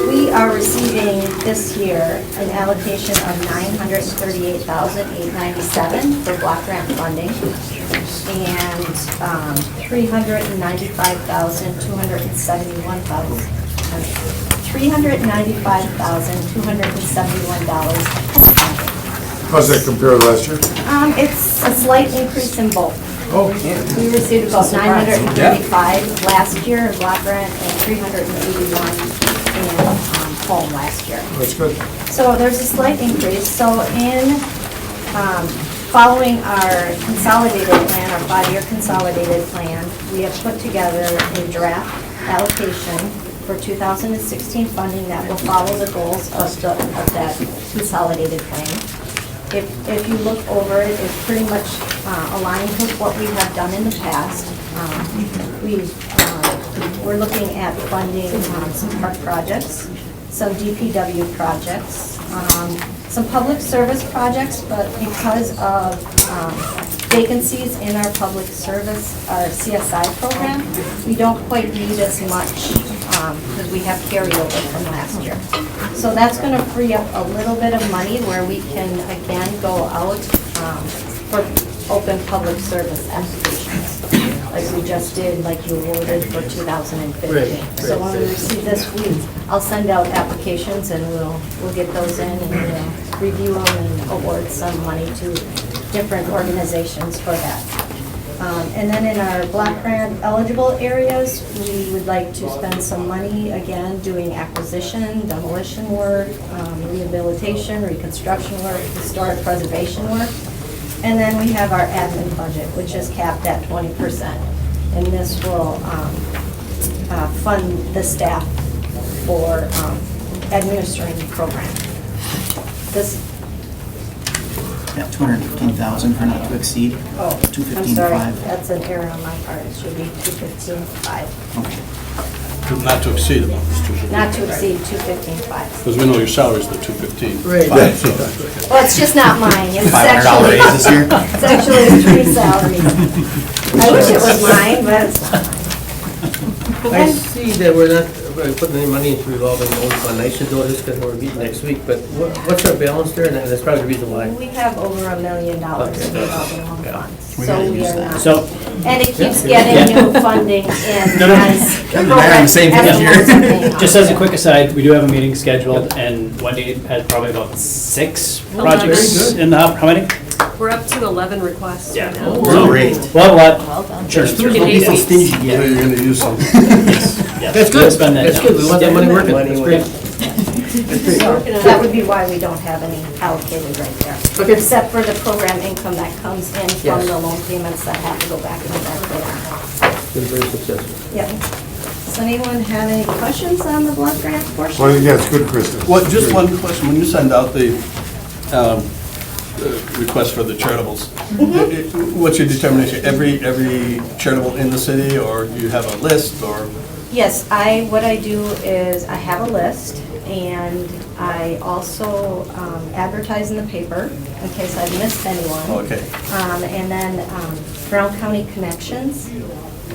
we are receiving this year an allocation of $938,897 for block grant funding and $395,271. how's that compare to last year? It's a slight increase in both. Oh, We received about 935 last year in block grant and 381 in home last year. that's good. So there's a slight increase. So in following our consolidated plan, our 5-year consolidated plan, we have put together a draft allocation for 2016 funding that will follow the goals of that consolidated plan. If you look over it, it's pretty much aligned with what we have done in the past. We're looking at funding some park projects, some DPW projects, some public service projects, but because of vacancies in our public service, our CSI program, we don't quite need as much because we have carryover from last year. So that's going to free up a little bit of money where we can again go out for open public service applications, like we just did, like you awarded for 2015. Right. So when we receive this, I'll send out applications and we'll get those in and we'll review them and award some money to different organizations for that. And then in our block grant eligible areas, we would like to spend some money, again, doing acquisition, demolition work, rehabilitation, reconstruction work, historic preservation work. And then we have our admin budget, which is capped at 20%. And this will fund the staff for administering the program. This, Yeah, 215,000 for not to exceed. oh, I'm 215,500. sorry, that's an error on my part, it should be 215,500. Not to exceed them, it's 215. Not to exceed 215,500. Because we know your salary's the 215. Right. Well, it's just not mine, it's $500 actually, raise this year? it's actually three salaries. I wish it was mine, but it's not mine. I see that we're not putting any money into revolving loan fund. I should know this because we're meeting next week, but what's our balance there? And that's probably the reason why. We have over $1 million in Okay. revolving loan funds, We so gotta we use are that. not. So, And it keeps getting new funding in No, no. as. They're on the same as page the here. loans are paying off. just as a quick aside, we do have a meeting scheduled, and Wendy has probably about 6 projects in the, how many? We're up to 11 requests Yeah. right now. So, Great. We'll have a Well lot. done. Sure. There's no people stingy So yet. you're gonna use some. Yeah, That's we'll good. spend that That's down. good. We want that money working. Money That's great. That would be why we don't have any allocated right there. Okay. Except for the program income that comes in from Yes. the loan payments that have to go back into that program. Been very successful. Yep. Does anyone have any questions on the block grant portion? Well, yeah, it's good, Krista. What, just one question, when you send out the request for the charitables, what's your determination? Every charitable in the city, or do you have a list, or? Yes, what I do is I have a list, and I also advertise in the paper in case I've missed anyone. Okay. And then Brown County Connections,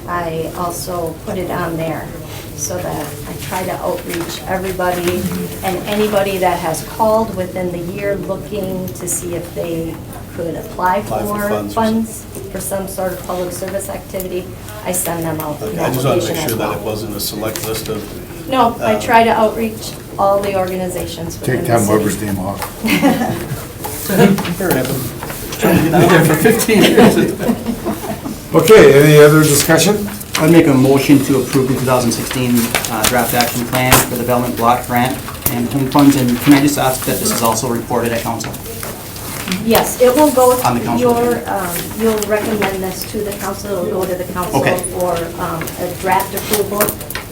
I also put it on there so that I try to outreach everybody and anybody that has called within the year looking to see if they could apply Apply for for funds. funds for some sort of public service activity. I send them out an Okay, I just want to application make as sure that it well. wasn't a select list of. No, I try to outreach all the organizations within Take the Tom city. Weber's name off. Sure, I've been there for 15 years. Okay, any other discussion? I'd make a motion to approve the 2016 draft action plan for the development block grant and home funds, and can I just ask that this is also reported at council? Yes, it will go, On the council. you'll recommend this to the council, it'll go to the council Okay. for a draft approval,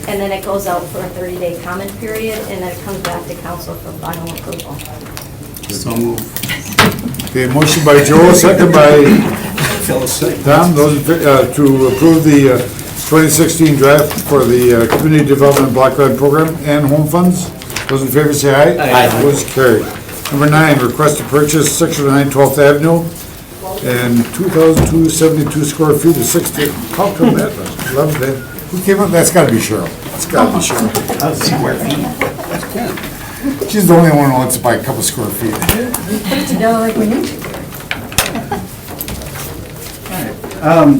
and then it goes out for a 30-day comment period, and then it comes back to council for final approval. So move. Okay, motion by Joel, second by Tom, those, to approve the 2016 draft for the Community Development Block Grant Program and home funds. Those in favor say aye. Aye. Opposed, carried. Number 9, request to purchase 609 12th Avenue and 2,272 square feet of 60, how come that, 11, who came up, that's gotta be Cheryl. It's gotta be Cheryl. Square feet. She's the only one who wants to buy a couple square feet. No, like we need to.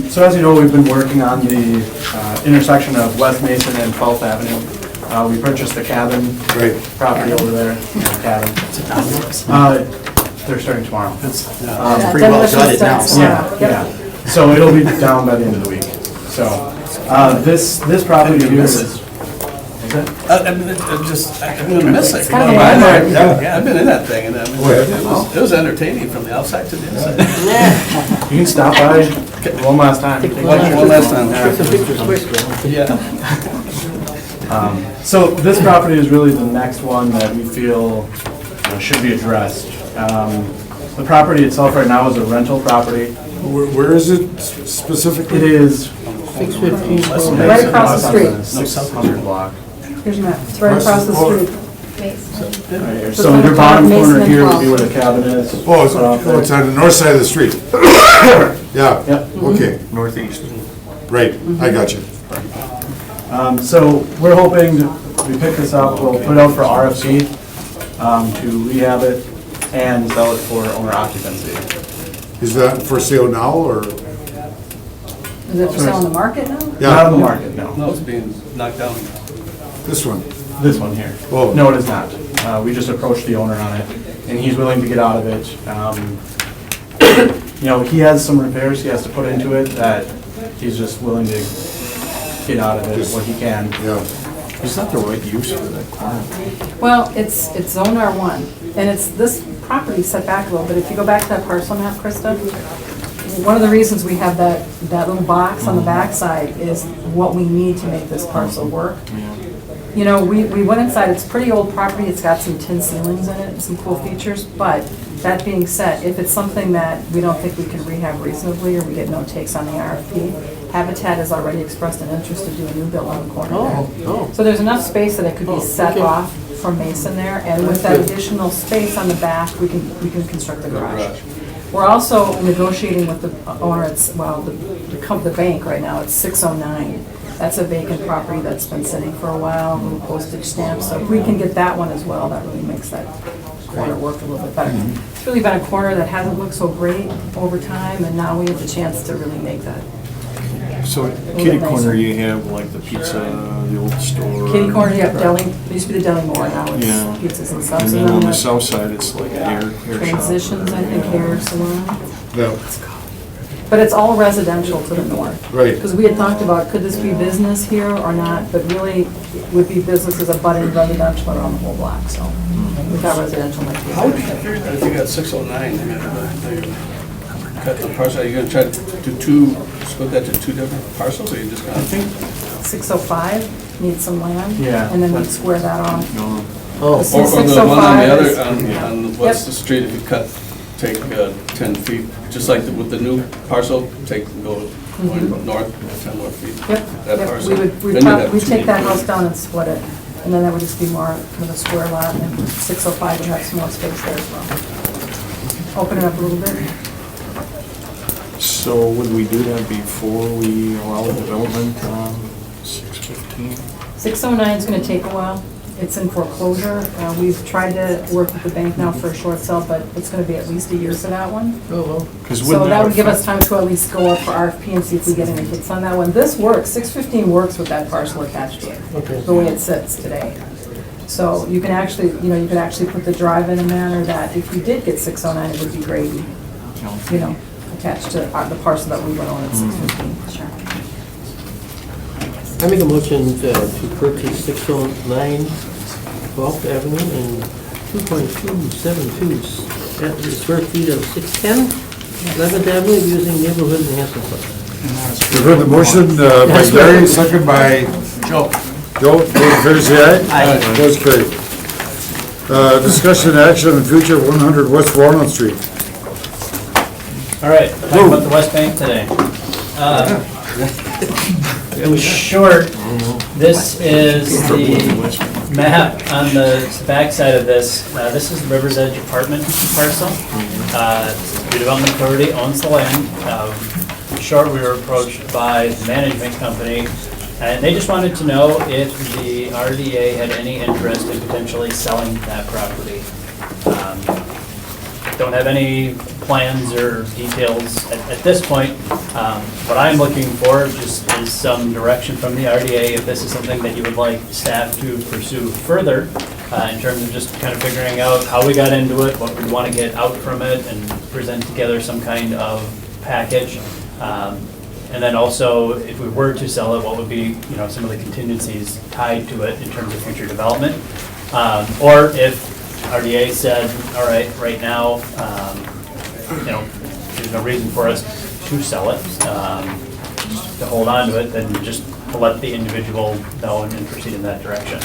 So as you know, we've been working on the intersection of West Mason and 12th Avenue. We purchased the cabin property over there, cabin. They're starting tomorrow. It's pretty well gutted now. Yeah. So it'll be down by the end of the week. So this property here is. I'm gonna miss it. kind of Yeah, I've been in that thing, and it was entertaining from the outside to the inside. You can stop by one last time. One last time. Yeah. So this property is really the next one that we feel should be addressed. The property itself right now is a rental property. Where is it specifically? It is 615. Right across the street. 600 block. Here's your map, it's right across the street. Right here. So your bottom corner here would be where the cabin is. Oh, it's on the north side of the street. Yeah, Yep. okay, Northeast. right, I got you. So we're hoping, we pick this up, we'll put it out for RFC to rehab it and sell it for owner occupancy. Is that for sale now, or? Is it for sale on the market now? Not on the market, no. No, it's being knocked down. This one? This one here. Oh. No, it is not. We just approached the owner on it, and he's willing to get out of it. You know, he has some repairs he has to put into it that he's just willing to get out of it what he can. Yeah. Is that the right use for that corner? Well, it's zone R1, and it's, this property set back a little bit. If you go back to that parcel map, Krista, one of the reasons we have that little box on the backside is what we need to make this parcel work. You know, we went inside, it's a pretty old property, it's got some tin ceilings in it, and some cool features, but that being said, if it's something that we don't think we can rehab reasonably, or we get no takes on the RFP, Habitat has already expressed an interest to do a new build on the corner there. So there's enough space that it could be set off from Mason there, and with that additional space on the back, we can construct a garage. We're also negotiating with the owner, the bank right now, it's 609. That's a vacant property that's been sitting for a while, little postage stamp, so if we can get that one as well, that really makes that corner work a little bit better. It's really been a corner that hasn't looked so great over time, and now we have the chance to really make that. So kitty corner, you have like the pizza, the old store. Kitty corner, you have deli, it used to be the deli more, now it's Yeah. pizzas and stuff. And So then on the the south side, it's like a hair shop. Transitions, I think, hair salon. Yeah. But it's all residential to the north. Right. Because we had talked about, could this be business here or not, but really, it would be business as a budding residential around the whole block, so we thought residential might be. How would you figure that if you got 609, cut the parcel, are you gonna try to do split that to two different parcels, or you just gonna? 605 needs some land. Yeah. And then we'd square that off. No. Oh. Or the one on the other, Yeah. on what's the street, if you take 10 feet, just like with the new parcel, go north 10 more feet. Yep, That yep, parcel. we would, Then you'd have we'd two take that people. house down and split it, and then that would just be more of a square lot, and 605 would have some more space there as well. Open it up a little bit. So would we do that before we allow the development on 615? 609 is gonna take a while. It's in foreclosure. We've tried to work with the bank now for a short sale, but it's gonna be at least a year for that one. Oh, well. So that would give us time to at least go up for RFP and see if we get any hits on that one. This works, 615 works with that parcel attached to it, the way it sits today. So you can actually, you can actually put the drive in a manner that if we did get 609, it would be gravy, attached to the parcel that we would own at 615. Sure. I make a motion to purchase 609 12th Avenue and 2.272 square feet of 610 11th Avenue using neighborhood enhancement funds. You've heard the motion by Gary, second by Joe. Joe, those in favor say aye. Aye. Opposed, carried. Discussion and action on the future of 100 West Walnut Street. All right, talking about the West Bank today. In short, this is the map on the back side of this. This is the River's Edge apartment parcel. Redevelopment Authority owns the land. In short, we were approached by the management company, and they just wanted to know if the RDA had any interest in potentially selling that property. Don't have any plans or details at this point. What I'm looking for just is some direction from the RDA if this is something that you would like staff to pursue further in terms of just kind of figuring out how we got into it, what we want to get out from it, and present together some kind of package. And then also, if we were to sell it, what would be some of the contingencies tied to it in terms of future development? Or if RDA said, all right, right now, there's no reason for us to sell it, to hold on to it, then just to let the individual know and proceed in that direction.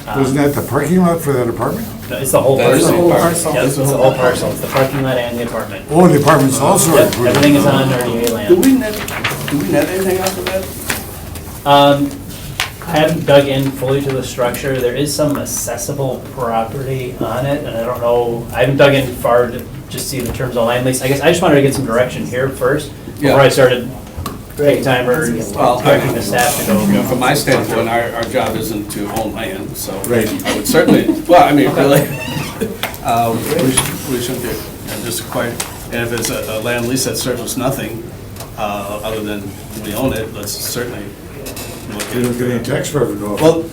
Wasn't that the parking lot for that apartment? No, it's the whole That is parcel. the whole parcel. Yes, it's the whole parcel. It's the parking lot and the apartment. Oh, the apartment's also Yep, included. everything is on RDA land. Do we net anything off of that? I haven't dug in fully to the structure. There is some accessible property on it, and I don't know, I haven't dug in far to just see the terms of land lease. I guess I just wanted to get some direction here first, before I started taking time or directing the staff to go. From my standpoint, our job isn't to own land, so I would certainly, really, we shouldn't be just quite, and if it's a land lease that serves us nothing, other than we own it, let's certainly. You don't get any tax revenue off. Well,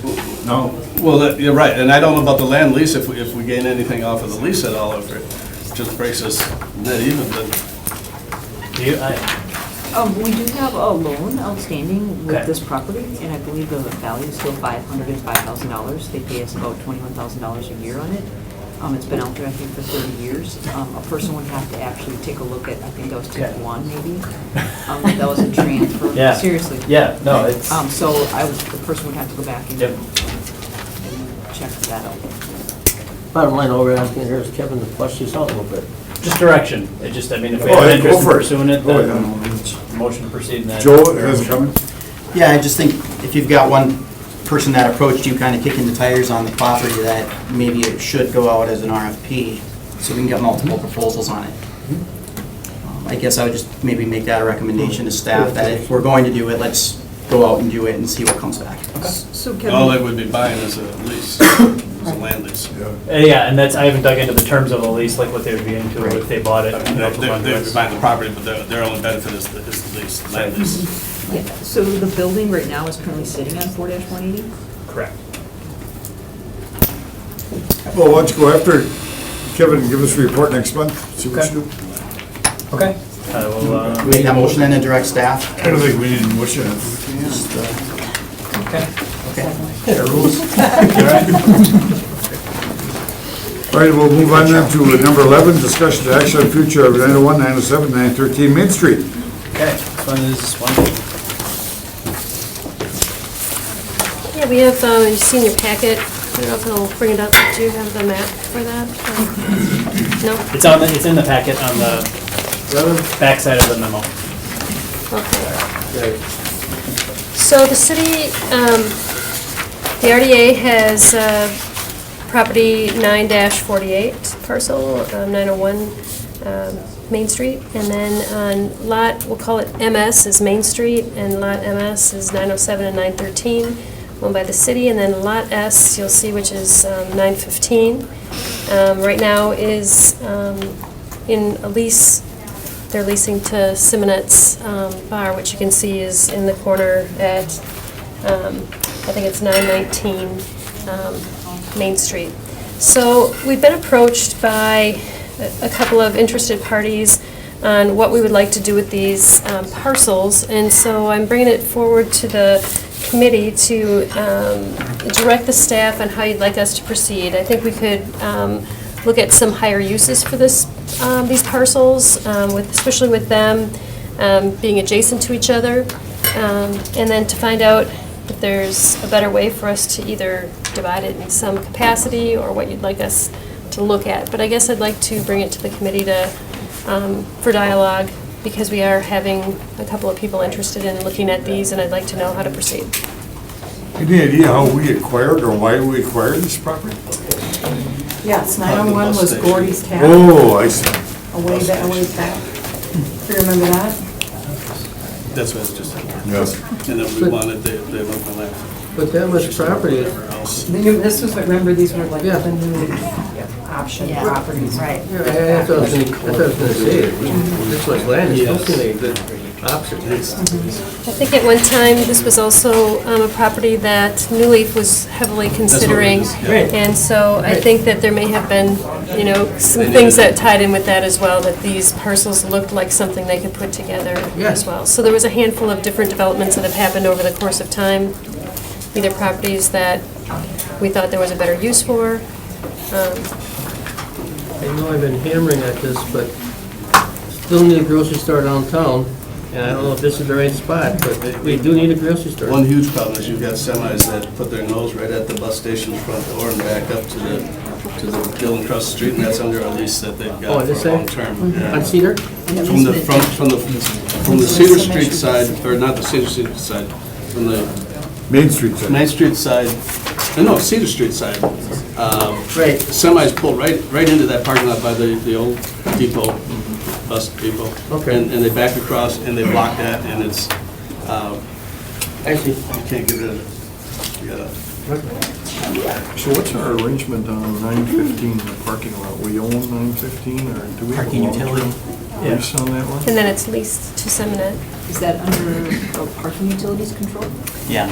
no. Well, you're right, and I don't know about the land lease, if we gain anything off of the lease at all, if it just breaks us net even, but. We do have a loan outstanding with Okay. this property, and I believe the value is still $505,000. They pay us about $21,000 a year on it. It's been out there, I think, for 30 years. A person would have to actually take a look at, I think that was tip one, maybe. That was a transfer. Yeah. Seriously. Yeah, no, it's. So the person would have to go back and. Yep. check that out. Bottom line, all we're asking here is Kevin to flush this out a little bit. Just direction. It just, I mean, if we Go have ahead, interest go in for it. pursuing it, Go then motion to proceed in that. Joe has a comment? Yeah, I just think if you've got one person that approached you kind of kicking the tires on the property, that maybe it should go out as an RFP, so we can get multiple proposals on it. I guess I would just maybe make that a recommendation to staff, that if we're going to do it, let's go out and do it and see what comes back. So All Kevin, they would be buying is a lease, is a land lease. Yeah, and that's, I haven't dug into the terms of a lease, like what they would be into if they bought it. They'd be buying the property, but their only benefit is the lease, land lease. yeah, so the building right now is currently sitting on 4-180? Correct. Well, why don't you go after Kevin and give us a report next month, see what you do. Okay. I will, Make that motion and then direct staff. I don't think we need to motion it. okay. All right, we'll move on then to number 11, discussion to action on future of 901, 907, 913 Main Street. Okay, this one is one. Yeah, we have, you've seen your packet, I don't know if it'll bring it up, do you have the map for that? No? It's in the packet on the backside of the memo. Okay. So the city, the RDA has property 9-48 parcel, 901 Main Street, and then on lot, we'll call it MS is Main Street, and lot MS is 907 and 913, owned by the city, and then lot S, you'll see, which is 915. Right now is in a lease. They're leasing to Simonette's Bar, which you can see is in the corner at, I think it's 919 Main Street. So we've been approached by a couple of interested parties on what we would like to do with these parcels, and so I'm bringing it forward to the committee to direct the staff on how you'd like us to proceed. I think we could look at some higher uses for this, these parcels, especially with them being adjacent to each other, and then to find out if there's a better way for us to either divide it in some capacity or what you'd like us to look at. But I guess I'd like to bring it to the committee to, for dialogue, because we are having a couple of people interested in looking at these, and I'd like to know how to proceed. Any idea how we acquired or why we acquired this property? Yes, 901 was Gordy's Tavern. Oh, I see. A ways back. Do you remember that? That's what it's just. Yes. And then we wanted, they moved the land. But that much property, This was, remember, these were like Yeah. the new option properties. Right. yeah, that's what I was gonna say. This much land is still seeming a good option. I think at one time, this was also a property that New Leaf was heavily considering. Right. And so I think that there may have been, some things that tied in with that as well, that these parcels looked like something they could put together as well. So there was a handful of different developments that have happened over the course of time, either properties that we thought there was a better use for. I know I've been hammering at this, but still need a grocery store downtown. And I don't know if this is the right spot, but we do need a grocery store. One huge problem is you've got semis that put their nose right at the bus station's front door and back up to the building across the street, and that's under a lease that they've Oh, got this for side? long term. Yeah. On Cedar? From the Cedar Street side, or not the Cedar Street side, from the Main Street side. Main Street side, no, Cedar Street side. Right. Semis pull right into that parking lot by the old depot, bus depot. Okay. And they back across and they block that, and it's, I see. you can't get rid of it. You gotta. So what's our arrangement on 915, the parking lot? We own 915, or do we have a Parking utility. long-term lease on that one? And then it's leased to Simonette. Is that under parking utilities control? Yeah.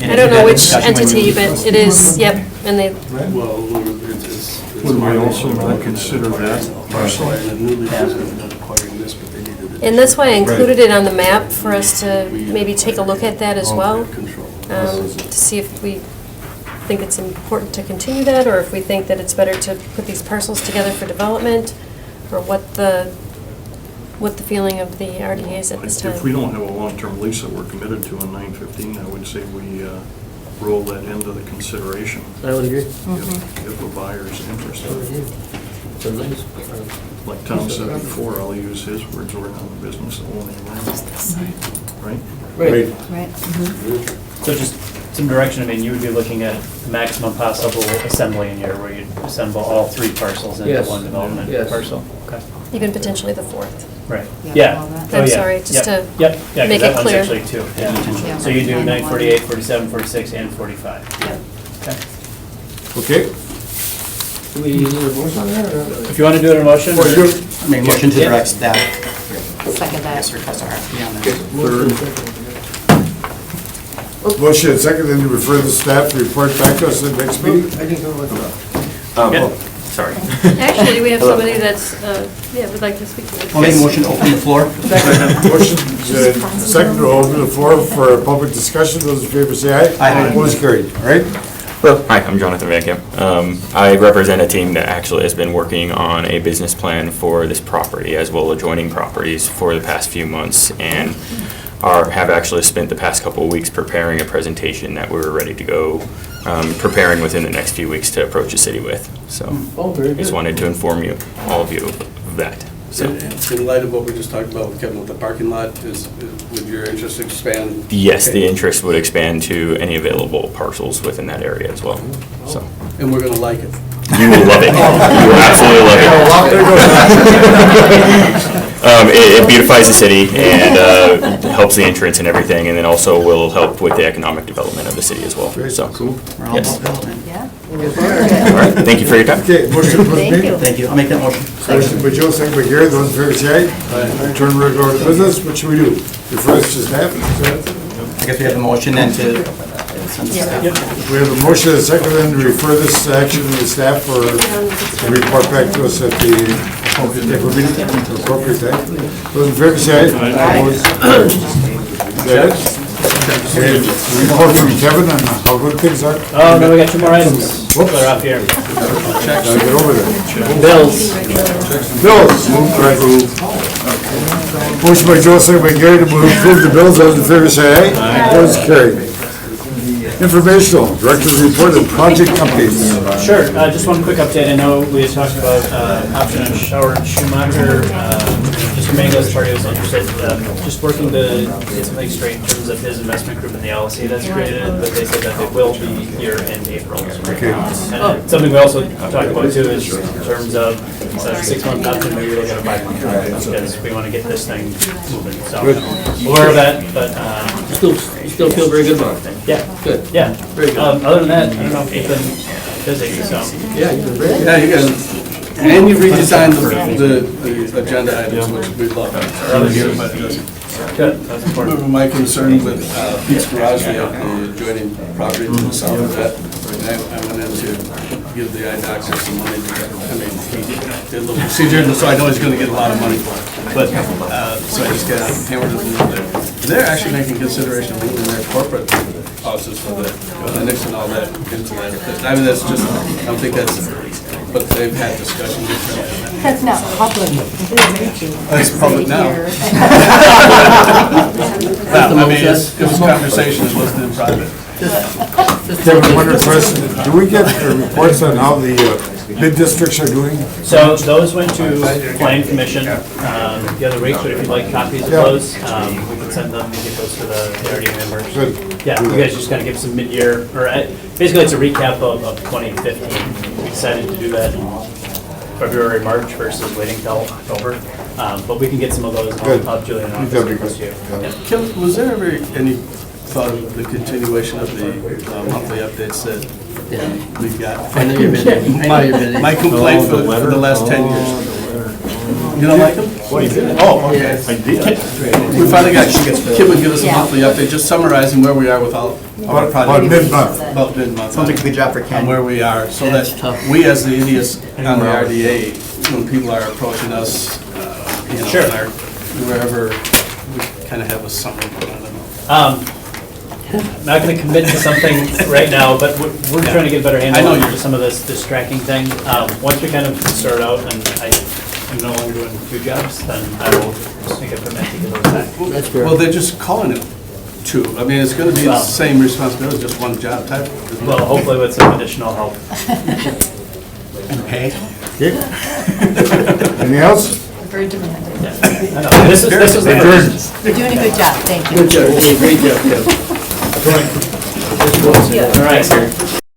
I don't know which entity, but it is, yep, and they, Well, it's. Would we also not consider that parcel? And New Leaf isn't acquiring this, but they needed it. and that's why I included it on the map for us to maybe take a look at that as well, to see if we think it's important to continue that, or if we think that it's better to put these parcels together for development, or what the feeling of the RDA is at this time. If we don't have a long-term lease that we're committed to on 915, I would say we roll that into the consideration. I would agree. If a buyer's interested. It's a nice, Like Tom said before, I'll use his words, we're not a business that owns land. Right? right. Right. So just some direction, I mean, you would be looking at maximum possible assembly in here, where you'd assemble all 3 parcels into Yes. one development Yes. parcel. Okay. Even potentially the 4th. Right, Yeah, yeah. all that. Oh, I'm yeah. sorry, just Yep. to Yep, yeah, 'cause make that it one's clear. actually 2. Yeah. So you do 9, 48, 47, 46, and 45. Yep. Okay. Okay? Do we need a motion on that, or? If you want to do it in a motion. Well, you- I mean, motion to Yeah. direct staff. Second that. Yes, request RFP on that. Third. Motion and second, then to refer the staff to report back to us at the next meeting. I can go with that. Sorry. Actually, we have somebody that's, would like to speak to this. I'll make a motion to open the floor. Motion second to open the floor for public discussion. Those in favor say aye. Aye. Opposed, carried. All right? Hi, I'm Jonathan Van Camp. I represent a team that actually has been working on a business plan for this property as well as adjoining properties for the past few months, and have actually spent the past couple of weeks preparing a presentation that we're ready to go, preparing within the next few weeks to approach the city with. So Oh, very good. just wanted to inform you, all of you, of that. So In light of what we just talked about with Kevin with the parking lot, would your interest expand? yes, the interest would expand to any available parcels within that area as well. So And we're gonna like it. you will love it. You will absolutely love it. It beautifies the city and helps the entrance and everything, and then also will help with the economic development of the city as well. So, We're all yes. about building. Yeah. All right, thank you for your time. Okay, motion to Thank you. Thank you. I'll make that motion. Motion by Joe, second by Gary. Those in favor say aye. Turn right over to business. What should we do? Refer this to staff? I guess we have a motion then to send this Yep. staff. We have a motion and a second then to refer this action to the staff for a report back to us at the appropriate time. Those in favor say aye. Opposed? Is that it? We have a report from Kevin on how good things are. Oh, no, we got 2 more items. They're up here. Now get over there. Bills. Bills. All right. Motion by Joe, second by Gary to approve the bills. Those in favor say aye. Opposed? Carried. Informational, Director's Report and Project Updates. Sure, just one quick update. I know we had talked about option on Howard Schumacher, just made us party was interested, just working to get something straight in terms of his investment group and the LLC that's created, but they said that they will be here in April. Okay. And something we also talked about too is in terms of, instead of 6-month option, maybe we'll get a 5-month option, because we want to get this thing moving. So, aware of that, but, You still feel very good about it? yeah. Good. Yeah. Very good. Other than that, I don't know, it's been busy, so. Yeah, you've been very Yeah, you guys, and you redesigned the agenda items, which we love. Good, that's important. Remember my concern with Pete's Garage, we have the adjoining property to the south of that. And I went in to give the eye doctor some money to get, I mean, he did a little procedure, so I know he's gonna get a lot of money for it. But, so I just got hammered with it. They're actually making consideration of moving their corporate offices for the clinics and all that into that. I mean, that's just, I don't think that's, but they've had discussions. That's not public. It's public now. I mean, it was conversation, it wasn't in private. Kevin, one question. Do we get reports on how the bid districts are doing? So those went to Plan Commission the other week, but if you'd like copies of those, we can send them and get those to the ARD members. Good. Yeah, you guys just kind of give some mid-year, or basically it's a recap of 2015. We decided to do that in February, March versus waiting till October. But we can get some of those, and I'll have Julian on That'd be to you. good. Yeah. Kim, was there ever any thought of the continuation of the monthly updates that we got? I know you've been, My complaint for the last 10 years. You don't like them? What, you did? Oh, okay. I did. We finally got, Kim would give us a monthly update, just summarizing where we are with all our projects. About mid-month. About mid-month. Sounds like a good job for Ken. On where we are, so That's that tough. we as the idiots on the RDA, when people are approaching us, you know, Sure. wherever, we kind of have a summary, but I don't know. I'm not going to commit to something right now, but we're trying to get a better handle I know on you're- some of this tracking thing. Once we kind of sort out, and I'm no longer doing 2 jobs, then I will just make a commitment to get those back. That's fair. Well, they're just calling it two? I mean, it's gonna be the Well- same responsibility, just one job type. isn't it? Well, hopefully with some additional help. Okay. Anything else? Very demanding. I know. This is the Adjourned. first. You're doing a good job, thank you. Good job, great job, Kevin. All right, sir.